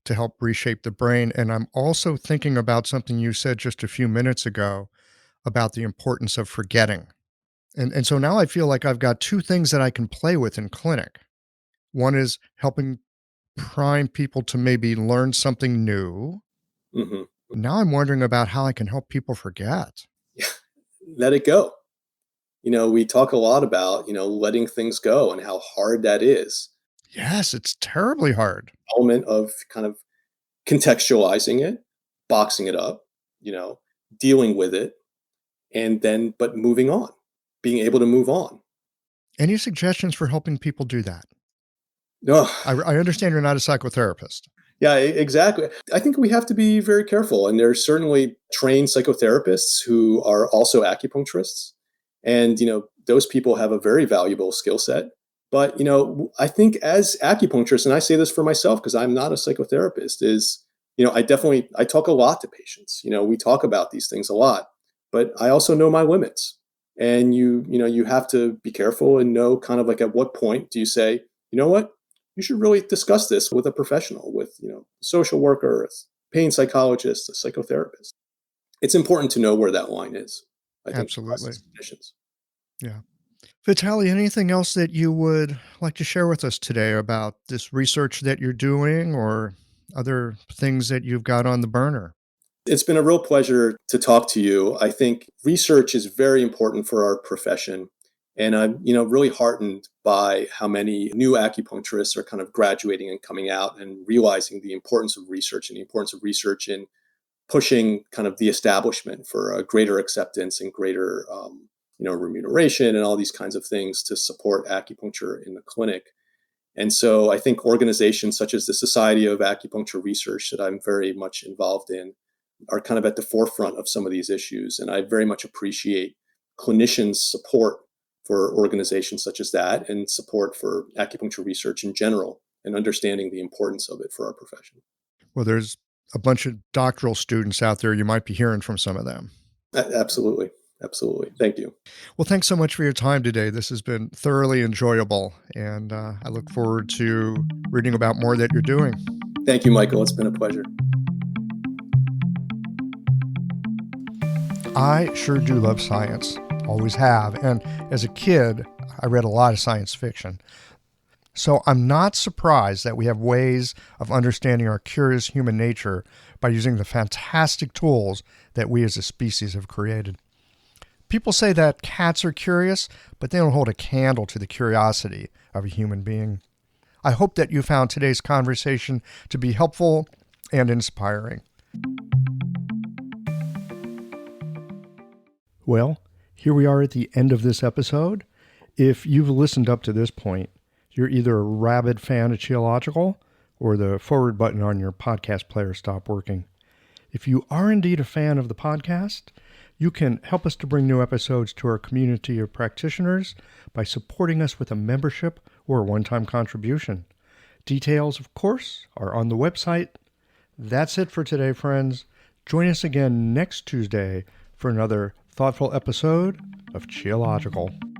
to help reshape the brain. And I'm also thinking about something you said just a few minutes ago about the importance of forgetting. And so now I feel like I've got two things that I can play with in clinic. One is helping prime people to maybe learn something new. Hmm. Now I'm wondering about how I can help people forget. Let it go. We talk a lot about, letting things go and how hard that is. Yes, it's terribly hard. Element of kind of contextualizing it, boxing it up, dealing with it, and then, but moving on, being able to move on. Any suggestions for helping people do that? No, I understand you're not a psychotherapist. yeah, exactly. I think we have to be very careful. And there's certainly trained psychotherapists who are also acupuncturists. And, those people have a very valuable skill set. But, I think as acupuncturists, and I say this for myself because I'm not a psychotherapist, is, I talk a lot to patients. We talk about these things a lot, but I also know my limits. And you have to be careful and know kind of like at what point do you say, you know what? You should really discuss this with a professional, with a social worker, a pain psychologist, a psychotherapist. It's important to know where that line is, I think, for us Absolutely. as clinicians. Yeah. Vitaly, anything else that you would like to share with us today about this research that you're doing or other things that you've got on the burner? It's been a real pleasure to talk to you. I think research is very important for our profession. And I'm, really heartened by how many new acupuncturists are kind of graduating and coming out and realizing the importance of research and the importance of research in pushing kind of the establishment for a greater acceptance and greater, remuneration and all these kinds of things to support acupuncture in the clinic. And so I think organizations such as the Society of Acupuncture Research that I'm very much involved in are kind of at the forefront of some of these issues. And I very much appreciate clinicians' support for organizations such as that and support for acupuncture research in general and understanding the importance of it for our profession. Well, there's a bunch of doctoral students out there. You might be hearing from some of them. Absolutely. Absolutely. Thank you. Well, thanks so much for your time today. This has been thoroughly enjoyable, and I look forward to reading about more that you're doing. Thank you, Michael. It's been a pleasure. I sure do love science, always have. And as a kid, I read a lot of science fiction. So I'm not surprised that we have ways of understanding our curious human nature by using the fantastic tools that we as a species have created. People say that cats are curious, but they don't hold a candle to the curiosity of a human being. I hope that you found today's conversation to be helpful and inspiring. Well, here we are at the end of this episode. If you've listened up to this point, you're either a rabid fan of Qiological or the forward button on your podcast player stopped working. If you are indeed a fan of the podcast, you can help us to bring new episodes to our community of practitioners by supporting us with a membership or a one-time contribution. Details, of course, are on the website. That's it for today, friends. Join us again next Tuesday for another thoughtful episode of Qiological.